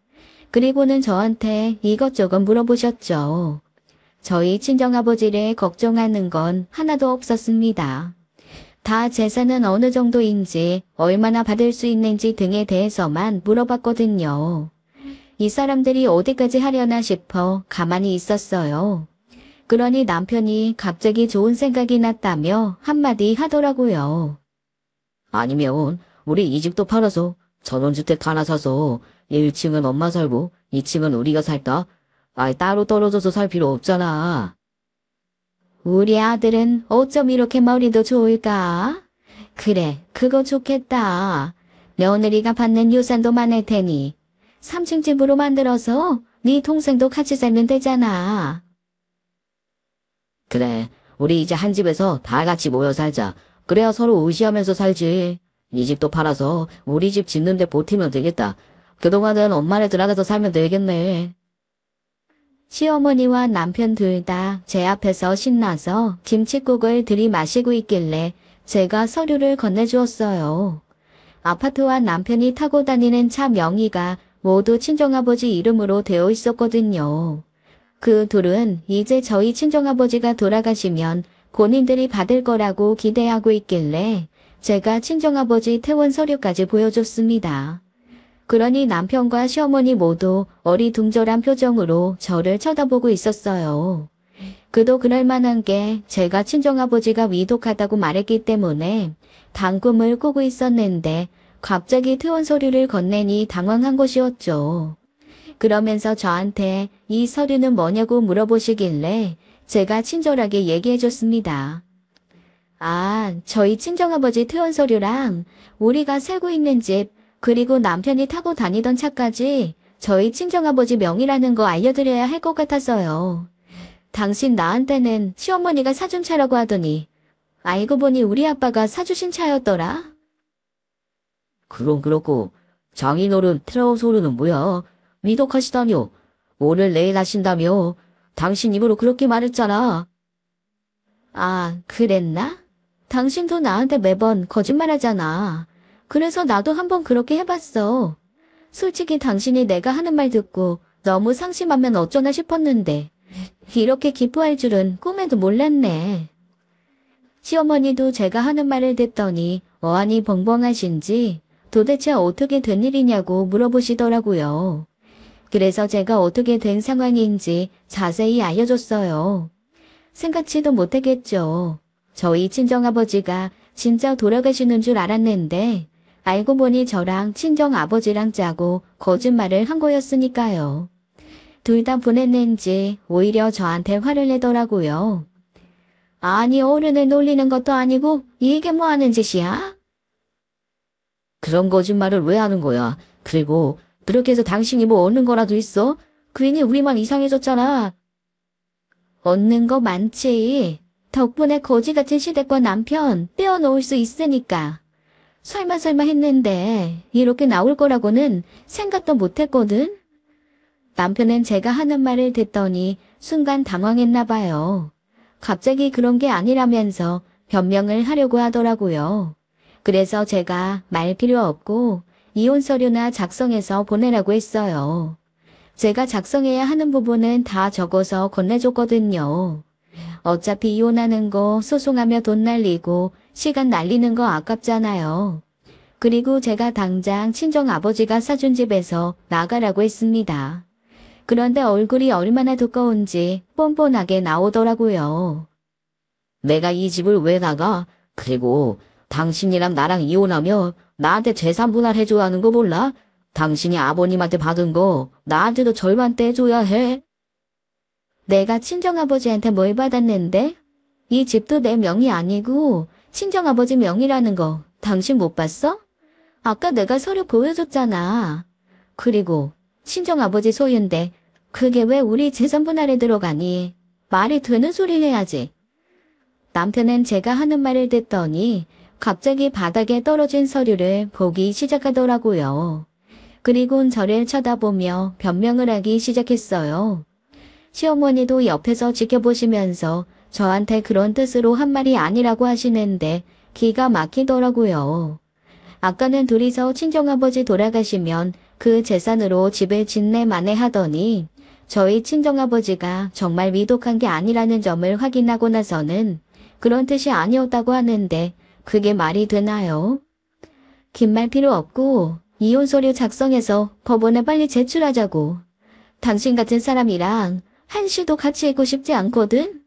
S1: 그리고는 저한테 이것저것 물어보셨죠. 저희 친정아버지를 걱정하는 건 하나도 없었습니다. 다 재산은 어느 정도인지 얼마나 받을 수 있는지 등에 대해서만 물어봤거든요. 이 사람들이 어디까지 하려나 싶어 가만히 있었어요. 그러니 남편이 갑자기 좋은 생각이 났다며 한마디 하더라고요.
S2: 아니면 우리 이 집도 팔아서 전원주택 하나 사서 1층은 엄마 살고 2층은 우리가 살까? 따로 떨어져서 살 필요 없잖아.
S1: 우리 아들은 어쩜 이렇게 머리도 좋을까? 그래, 그거 좋겠다. 며느리가 받는 유산도 많을 테니 3층 집으로 만들어서 네 동생도 같이 살면 되잖아.
S2: 그래, 우리 이제 한 집에서 다 같이 모여 살자. 그래야 서로 의지하면서 살지. 이 집도 팔아서 우리 집 짓는데 보태면 되겠다. 그동안은 엄마네 들어가서 살면 되겠네.
S1: 시어머니와 남편 둘 다 제 앞에서 신나서 김칫국을 들이마시고 있길래 제가 서류를 건네주었어요. 아파트와 남편이 타고 다니는 차 명의가 모두 친정아버지 이름으로 되어 있었거든요. 그 둘은 이제 저희 친정아버지가 돌아가시면 본인들이 받을 거라고 기대하고 있길래 제가 친정아버지 퇴원 서류까지 보여줬습니다. 그러니 남편과 시어머니 모두 어리둥절한 표정으로 저를 쳐다보고 있었어요. 그도 그럴 만한 게 제가 친정아버지가 위독하다고 말했기 때문에 단꿈을 꾸고 있었는데 갑자기 퇴원 서류를 건네니 당황한 것이었죠. 그러면서 저한테 이 서류는 뭐냐고 물어보시길래 제가 친절하게 얘기해줬습니다. 저희 친정아버지 퇴원 서류랑 우리가 살고 있는 집 그리고 남편이 타고 다니던 차까지 저희 친정아버지 명의라는 거 알려드려야 할 것 같아서요. 당신 나한테는 시어머니가 사준 차라고 하더니 알고 보니 우리 아빠가 사주신 차였더라.
S2: 그럼 그렇고 장인어른 퇴원 서류는 뭐야? 위독하시다며. 오늘 내일 하신다며. 당신 입으로 그렇게 말했잖아.
S1: 아, 그랬나? 당신도 나한테 매번 거짓말하잖아. 그래서 나도 한번 그렇게 해봤어. 솔직히 당신이 내가 하는 말 듣고 너무 상심하면 어쩌나 싶었는데 이렇게 기뻐할 줄은 꿈에도 몰랐네. 시어머니도 제가 하는 말을 듣더니 어안이 벙벙하신지 도대체 어떻게 된 일이냐고 물어보시더라고요. 그래서 제가 어떻게 된 상황인지 자세히 알려줬어요. 생각지도 못했겠죠. 저희 친정아버지가 진짜 돌아가시는 줄 알았는데 알고 보니 저랑 친정아버지랑 짜고 거짓말을 한 거였으니까요. 둘 다 보냈는지 오히려 저한테 화를 내더라고요. 아니 어른을 놀리는 것도 아니고 이게 뭐 하는 짓이야?
S2: 그런 거짓말을 왜 하는 거야? 그리고 그렇게 해서 당신이 뭐 얻는 거라도 있어? 괜히 우리만 이상해졌잖아.
S1: 얻는 거 많지. 덕분에 거지 같은 시댁과 남편 떼어놓을 수 있으니까. 설마 했는데 이렇게 나올 거라고는 생각도 못했거든. 남편은 제가 하는 말을 듣더니 순간 당황했나 봐요. 갑자기 그런 게 아니라면서 변명을 하려고 하더라고요. 그래서 제가 말 필요 없고 이혼 서류나 작성해서 보내라고 했어요. 제가 작성해야 하는 부분은 다 적어서 건네줬거든요. 어차피 이혼하는 거 소송하며 돈 날리고 시간 날리는 거 아깝잖아요. 그리고 제가 당장 친정아버지가 사준 집에서 나가라고 했습니다. 그런데 얼굴이 얼마나 두꺼운지 뻔뻔하게 나오더라고요.
S2: 내가 이 집을 왜 나가? 그리고 당신이랑 나랑 이혼하며 나한테 재산 분할해줘야 하는 거 몰라? 당신이 아버님한테 받은 거 나한테도 절반 떼줘야 해.
S1: 내가 친정아버지한테 뭘 받았는데? 이 집도 내 명이 아니고 친정아버지 명이라는 거 당신 못 봤어? 아까 내가 서류 보여줬잖아. 그리고 친정아버지 소유인데 그게 왜 우리 재산 분할에 들어가니? 말이 되는 소리 해야지. 남편은 제가 하는 말을 듣더니 갑자기 바닥에 떨어진 서류를 보기 시작하더라고요. 그리곤 저를 쳐다보며 변명을 하기 시작했어요. 시어머니도 옆에서 지켜보시면서 저한테 그런 뜻으로 한 말이 아니라고 하시는데 기가 막히더라고요. 아까는 둘이서 친정아버지 돌아가시면 그 재산으로 집을 짓네 마네 하더니 저희 친정아버지가 정말 위독한 게 아니라는 점을 확인하고 나서는 그런 뜻이 아니었다고 하는데 그게 말이 되나요? 긴 말 필요 없고 이혼 서류 작성해서 법원에 빨리 제출하자고. 당신 같은 사람이랑 한시도 같이 있고 싶지 않거든?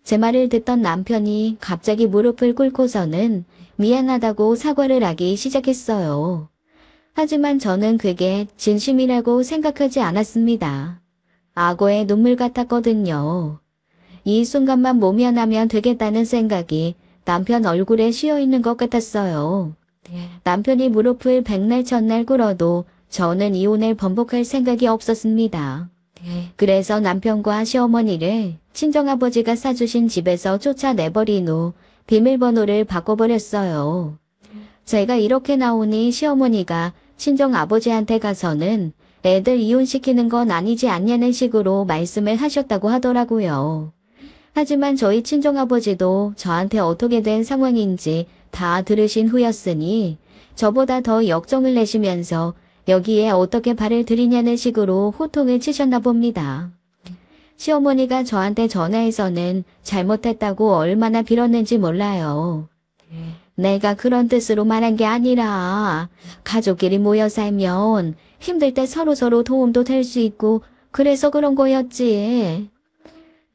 S1: 제 말을 듣던 남편이 갑자기 무릎을 꿇고서는 미안하다고 사과를 하기 시작했어요. 하지만 저는 그게 진심이라고 생각하지 않았습니다. 악어의 눈물 같았거든요. 이 순간만 모면하면 되겠다는 생각이 남편 얼굴에 쉬어있는 것 같았어요. 남편이 무릎을 백날 천날 꿇어도 저는 이혼을 번복할 생각이 없었습니다. 그래서 남편과 시어머니를 친정아버지가 사주신 집에서 쫓아내버린 후 비밀번호를 바꿔버렸어요. 제가 이렇게 나오니 시어머니가 친정아버지한테 가서는 애들 이혼시키는 건 아니지 않냐는 식으로 말씀을 하셨다고 하더라고요. 하지만 저희 친정아버지도 저한테 어떻게 된 상황인지 다 들으신 후였으니 저보다 더 역정을 내시면서 여기에 어떻게 발을 들이냐는 식으로 호통을 치셨나 봅니다. 시어머니가 저한테 전화해서는 잘못했다고 얼마나 빌었는지 몰라요. 내가 그런 뜻으로 말한 게 아니라 가족끼리 모여 살면 힘들 때 서로서로 도움도 될 수 있고 그래서 그런 거였지.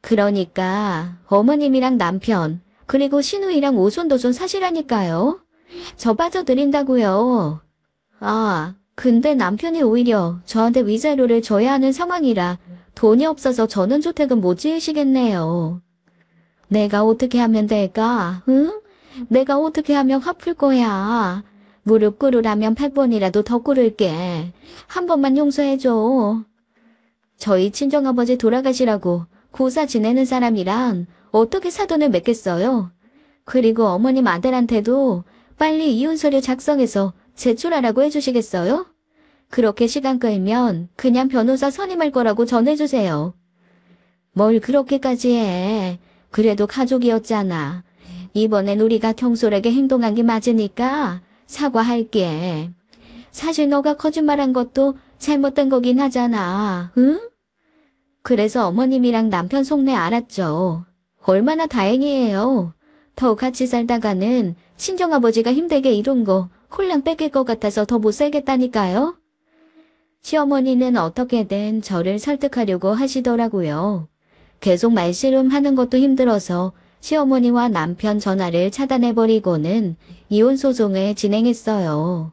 S1: 그러니까 어머님이랑 남편 그리고 시누이랑 오손도손 사시라니까요. 저 빠져드린다고요. 아, 근데 남편이 오히려 저한테 위자료를 줘야 하는 상황이라 돈이 없어서 전원주택은 못 지으시겠네요. 내가 어떻게 하면 될까? 응? 내가 어떻게 하면 화풀 거야? 무릎 꿇으라면 8번이라도 더 꿇을게. 한 번만 용서해줘. 저희 친정아버지 돌아가시라고 고사 지내는 사람이랑 어떻게 사돈을 맺겠어요? 그리고 어머님 아들한테도 빨리 이혼 서류 작성해서 제출하라고 해주시겠어요? 그렇게 시간 끌면 그냥 변호사 선임할 거라고 전해주세요. 뭘 그렇게까지 해. 그래도 가족이었잖아. 이번엔 우리가 경솔하게 행동한 게 맞으니까 사과할게. 사실 너가 거짓말한 것도 잘못된 거긴 하잖아. 응? 그래서 어머님이랑 남편 속내 알았죠. 얼마나 다행이에요. 더 같이 살다가는 친정아버지가 힘들게 이룬 거 홀랑 뺏길 것 같아서 더 못 살겠다니까요. 시어머니는 어떻게든 저를 설득하려고 하시더라고요. 계속 말씨름하는 것도 힘들어서 시어머니와 남편 전화를 차단해버리고는 이혼 소송을 진행했어요.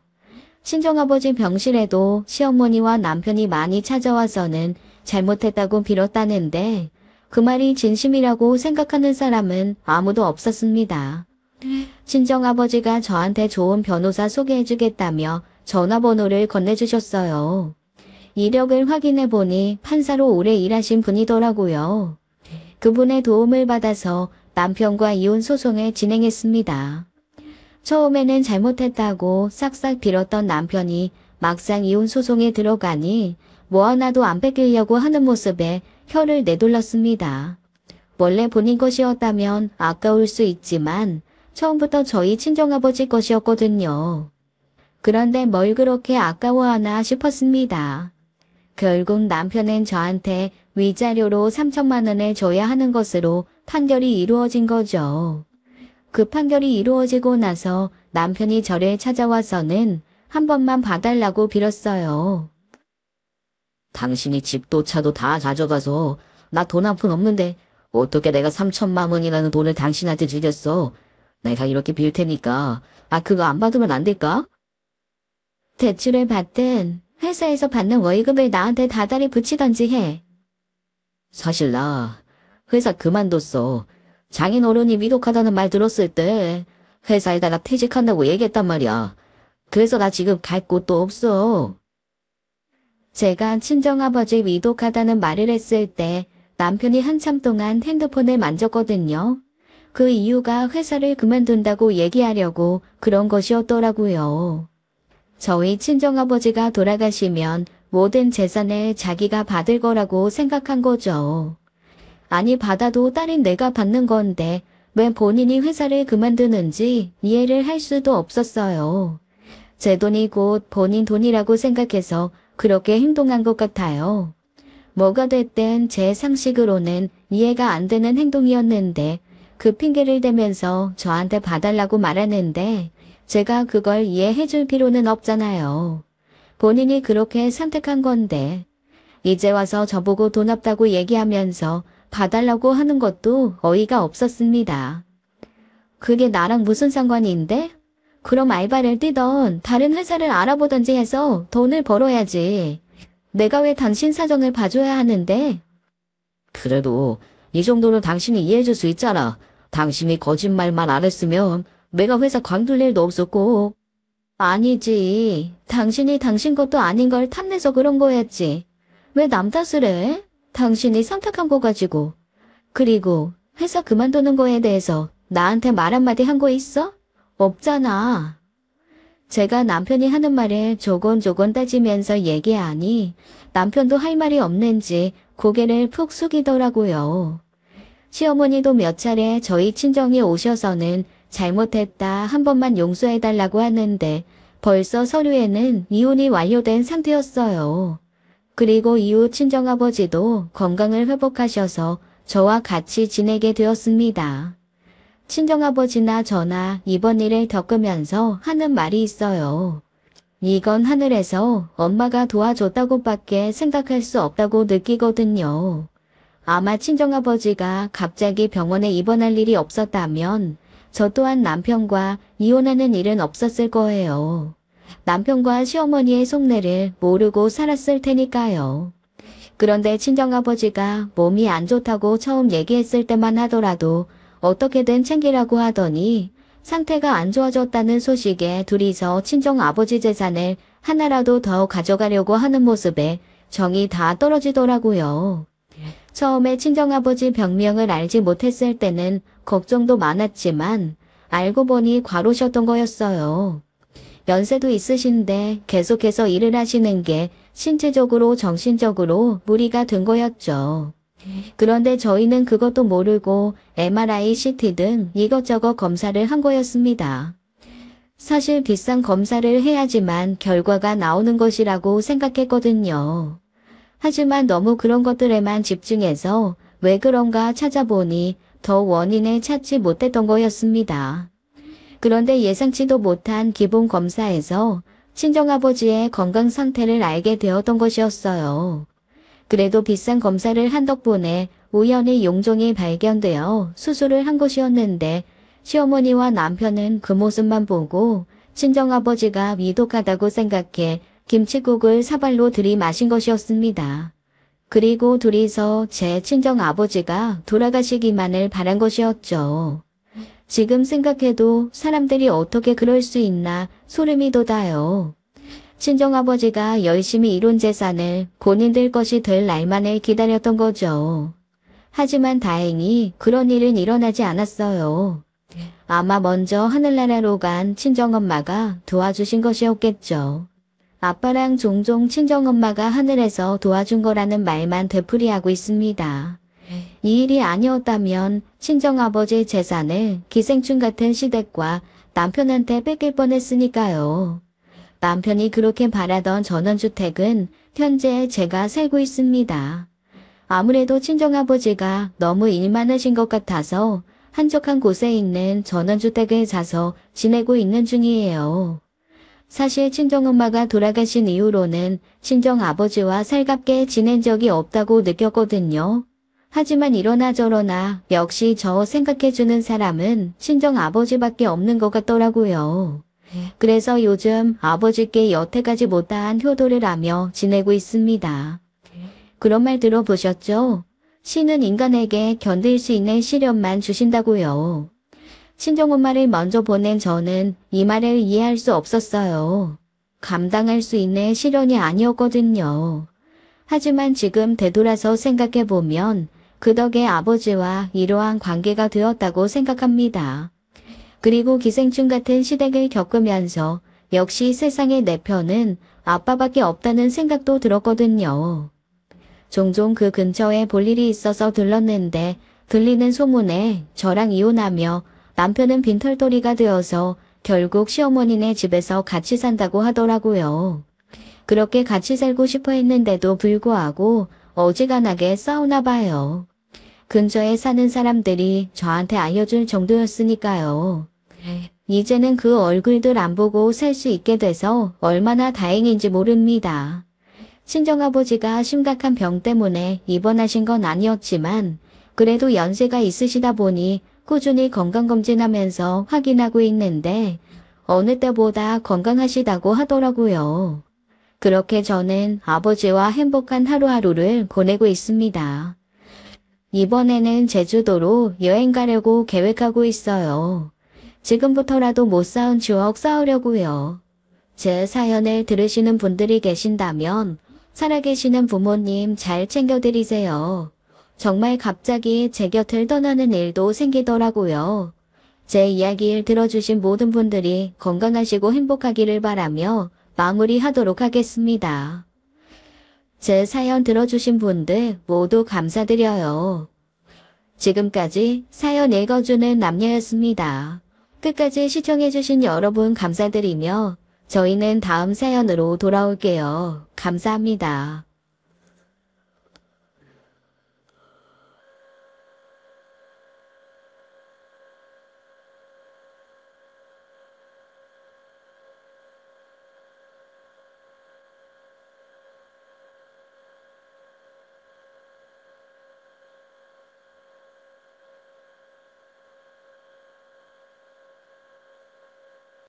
S1: 친정아버지 병실에도 시어머니와 남편이 많이 찾아와서는 잘못했다고 빌었다는데 그 말이 진심이라고 생각하는 사람은 아무도 없었습니다. 친정아버지가 저한테 좋은 변호사 소개해주겠다며 전화번호를 건네주셨어요. 이력을 확인해보니 판사로 오래 일하신 분이더라고요. 그분의 도움을 받아서 남편과 이혼 소송을 진행했습니다. 처음에는 잘못했다고 싹싹 빌었던 남편이 막상 이혼 소송에 들어가니 뭐 하나도 안 뺏기려고 하는 모습에 혀를 내둘렀습니다. 원래 본인 것이었다면 아까울 수 있지만 처음부터 저희 친정아버지 것이었거든요. 그런데 뭘 그렇게 아까워하나 싶었습니다. 결국 남편은 저한테 위자료로 3천만 원을 줘야 하는 것으로 판결이 이루어진 거죠. 그 판결이 이루어지고 나서 남편이 저를 찾아와서는 한 번만 봐달라고 빌었어요.
S2: 당신이 집도 차도 다 가져가서 나 돈 한 푼 없는데 어떻게 내가 3천만 원이라는 돈을 당신한테 주겠어. 내가 이렇게 빌 테니까 그거 안 받으면 안 될까?
S1: 대출을 받든 회사에서 받는 월급을 나한테 다달이 붙이던지 해.
S2: 사실 나 회사 그만뒀어. 장인어른이 위독하다는 말 들었을 때 회사에다가 퇴직한다고 얘기했단 말이야. 그래서 나 지금 갈 곳도 없어.
S1: 제가 친정아버지 위독하다는 말을 했을 때 남편이 한참 동안 핸드폰을 만졌거든요. 그 이유가 회사를 그만둔다고 얘기하려고 그런 것이었더라고요. 저희 친정아버지가 돌아가시면 모든 재산을 자기가 받을 거라고 생각한 거죠. 아니 받아도 딸인 내가 받는 건데 왜 본인이 회사를 그만두는지 이해를 할 수도 없었어요. 제 돈이 곧 본인 돈이라고 생각해서 그렇게 행동한 것 같아요. 뭐가 됐든 제 상식으로는 이해가 안 되는 행동이었는데 그 핑계를 대면서 저한테 봐달라고 말하는데 제가 그걸 이해해 줄 필요는 없잖아요. 본인이 그렇게 선택한 건데 이제 와서 저보고 돈 없다고 얘기하면서 봐달라고 하는 것도 어이가 없었습니다. 그게 나랑 무슨 상관인데? 그럼 알바를 뛰던 다른 회사를 알아보던지 해서 돈을 벌어야지. 내가 왜 당신 사정을 봐줘야 하는데?
S2: 그래도 이 정도는 당신이 이해해줄 수 있잖아. 당신이 거짓말만 안 했으면 내가 회사 관둘 일도 없었고.
S1: 아니지. 당신이 당신 것도 아닌 걸 탐내서 그런 거였지. 왜 남 탓을 해? 당신이 선택한 거 가지고. 그리고 회사 그만두는 거에 대해서 나한테 말 한마디 한 거 있어? 없잖아. 제가 남편이 하는 말을 조곤조곤 따지면서 얘기하니 남편도 할 말이 없는지 고개를 푹 숙이더라고요. 시어머니도 몇 차례 저희 친정에 오셔서는 잘못했다 한 번만 용서해달라고 하는데 벌써 서류에는 이혼이 완료된 상태였어요. 그리고 이후 친정아버지도 건강을 회복하셔서 저와 같이 지내게 되었습니다. 친정아버지나 저나 이번 일을 겪으면서 하는 말이 있어요. 이건 하늘에서 엄마가 도와줬다고밖에 생각할 수 없다고 느끼거든요. 아마 친정아버지가 갑자기 병원에 입원할 일이 없었다면 저 또한 남편과 이혼하는 일은 없었을 거예요. 남편과 시어머니의 속내를 모르고 살았을 테니까요. 그런데 친정아버지가 몸이 안 좋다고 처음 얘기했을 때만 하더라도 어떻게든 챙기라고 하더니 상태가 안 좋아졌다는 소식에 둘이서 친정아버지 재산을 하나라도 더 가져가려고 하는 모습에 정이 다 떨어지더라고요. 처음에 친정아버지 병명을 알지 못했을 때는 걱정도 많았지만 알고 보니 과로셨던 거였어요. 연세도 있으신데 계속해서 일을 하시는 게 신체적으로 정신적으로 무리가 된 거였죠. 그런데 저희는 그것도 모르고 MRI, CT 등 이것저것 검사를 한 거였습니다. 사실 비싼 검사를 해야지만 결과가 나오는 것이라고 생각했거든요. 하지만 너무 그런 것들에만 집중해서 왜 그런가 찾아보니 더 원인을 찾지 못했던 거였습니다. 그런데 예상치도 못한 기본 검사에서 친정아버지의 건강 상태를 알게 되었던 것이었어요. 그래도 비싼 검사를 한 덕분에 우연히 용종이 발견되어 수술을 한 것이었는데 시어머니와 남편은 그 모습만 보고 친정아버지가 위독하다고 생각해 김치국을 사발로 들이마신 것이었습니다. 그리고 둘이서 제 친정아버지가 돌아가시기만을 바란 것이었죠. 지금 생각해도 사람들이 어떻게 그럴 수 있나 소름이 돋아요. 친정아버지가 열심히 이룬 재산을 본인들 것이 될 날만을 기다렸던 거죠. 하지만 다행히 그런 일은 일어나지 않았어요. 아마 먼저 하늘나라로 간 친정엄마가 도와주신 것이었겠죠. 아빠랑 종종 친정엄마가 하늘에서 도와준 거라는 말만 되풀이하고 있습니다. 이 일이 아니었다면 친정아버지의 재산을 기생충 같은 시댁과 남편한테 뺏길 뻔했으니까요. 남편이 그렇게 바라던 전원주택은 현재 제가 살고 있습니다. 아무래도 친정아버지가 너무 일 많으신 것 같아서 한적한 곳에 있는 전원주택을 사서 지내고 있는 중이에요. 사실 친정엄마가 돌아가신 이후로는 친정아버지와 살갑게 지낸 적이 없다고 느꼈거든요. 하지만 이러나 저러나 역시 저 생각해주는 사람은 친정아버지밖에 없는 것 같더라고요. 그래서 요즘 아버지께 여태까지 못다한 효도를 하며 지내고 있습니다. 그런 말 들어보셨죠? 신은 인간에게 견딜 수 있는 시련만 주신다고요. 친정엄마를 먼저 보낸 저는 이 말을 이해할 수 없었어요. 감당할 수 있는 시련이 아니었거든요. 하지만 지금 되돌아서 생각해보면 그 덕에 아버지와 이러한 관계가 되었다고 생각합니다. 그리고 기생충 같은 시댁을 겪으면서 역시 세상에 내 편은 아빠밖에 없다는 생각도 들었거든요. 종종 그 근처에 볼 일이 있어서 들렀는데 들리는 소문에 저랑 이혼하며 남편은 빈털터리가 되어서 결국 시어머니네 집에서 같이 산다고 하더라고요. 그렇게 같이 살고 싶어 했는데도 불구하고 어지간하게 싸우나 봐요. 근처에 사는 사람들이 저한테 알려줄 정도였으니까요. 이제는 그 얼굴들 안 보고 살 수 있게 돼서 얼마나 다행인지 모릅니다. 친정아버지가 심각한 병 때문에 입원하신 건 아니었지만 그래도 연세가 있으시다 보니 꾸준히 건강검진하면서 확인하고 있는데 어느 때보다 건강하시다고 하더라고요. 그렇게 저는 아버지와 행복한 하루하루를 보내고 있습니다. 이번에는 제주도로 여행 가려고 계획하고 있어요. 지금부터라도 못 쌓은 추억 쌓으려고요. 제 사연을 들으시는 분들이 계신다면 살아계시는 부모님 잘 챙겨드리세요. 정말 갑자기 제 곁을 떠나는 일도 생기더라고요. 제 이야기를 들어주신 모든 분들이 건강하시고 행복하기를 바라며 마무리하도록 하겠습니다. 제 사연 들어주신 분들 모두 감사드려요. 지금까지 사연 읽어주는 남녀였습니다. 끝까지 시청해주신 여러분 감사드리며 저희는 다음 사연으로 돌아올게요. 감사합니다.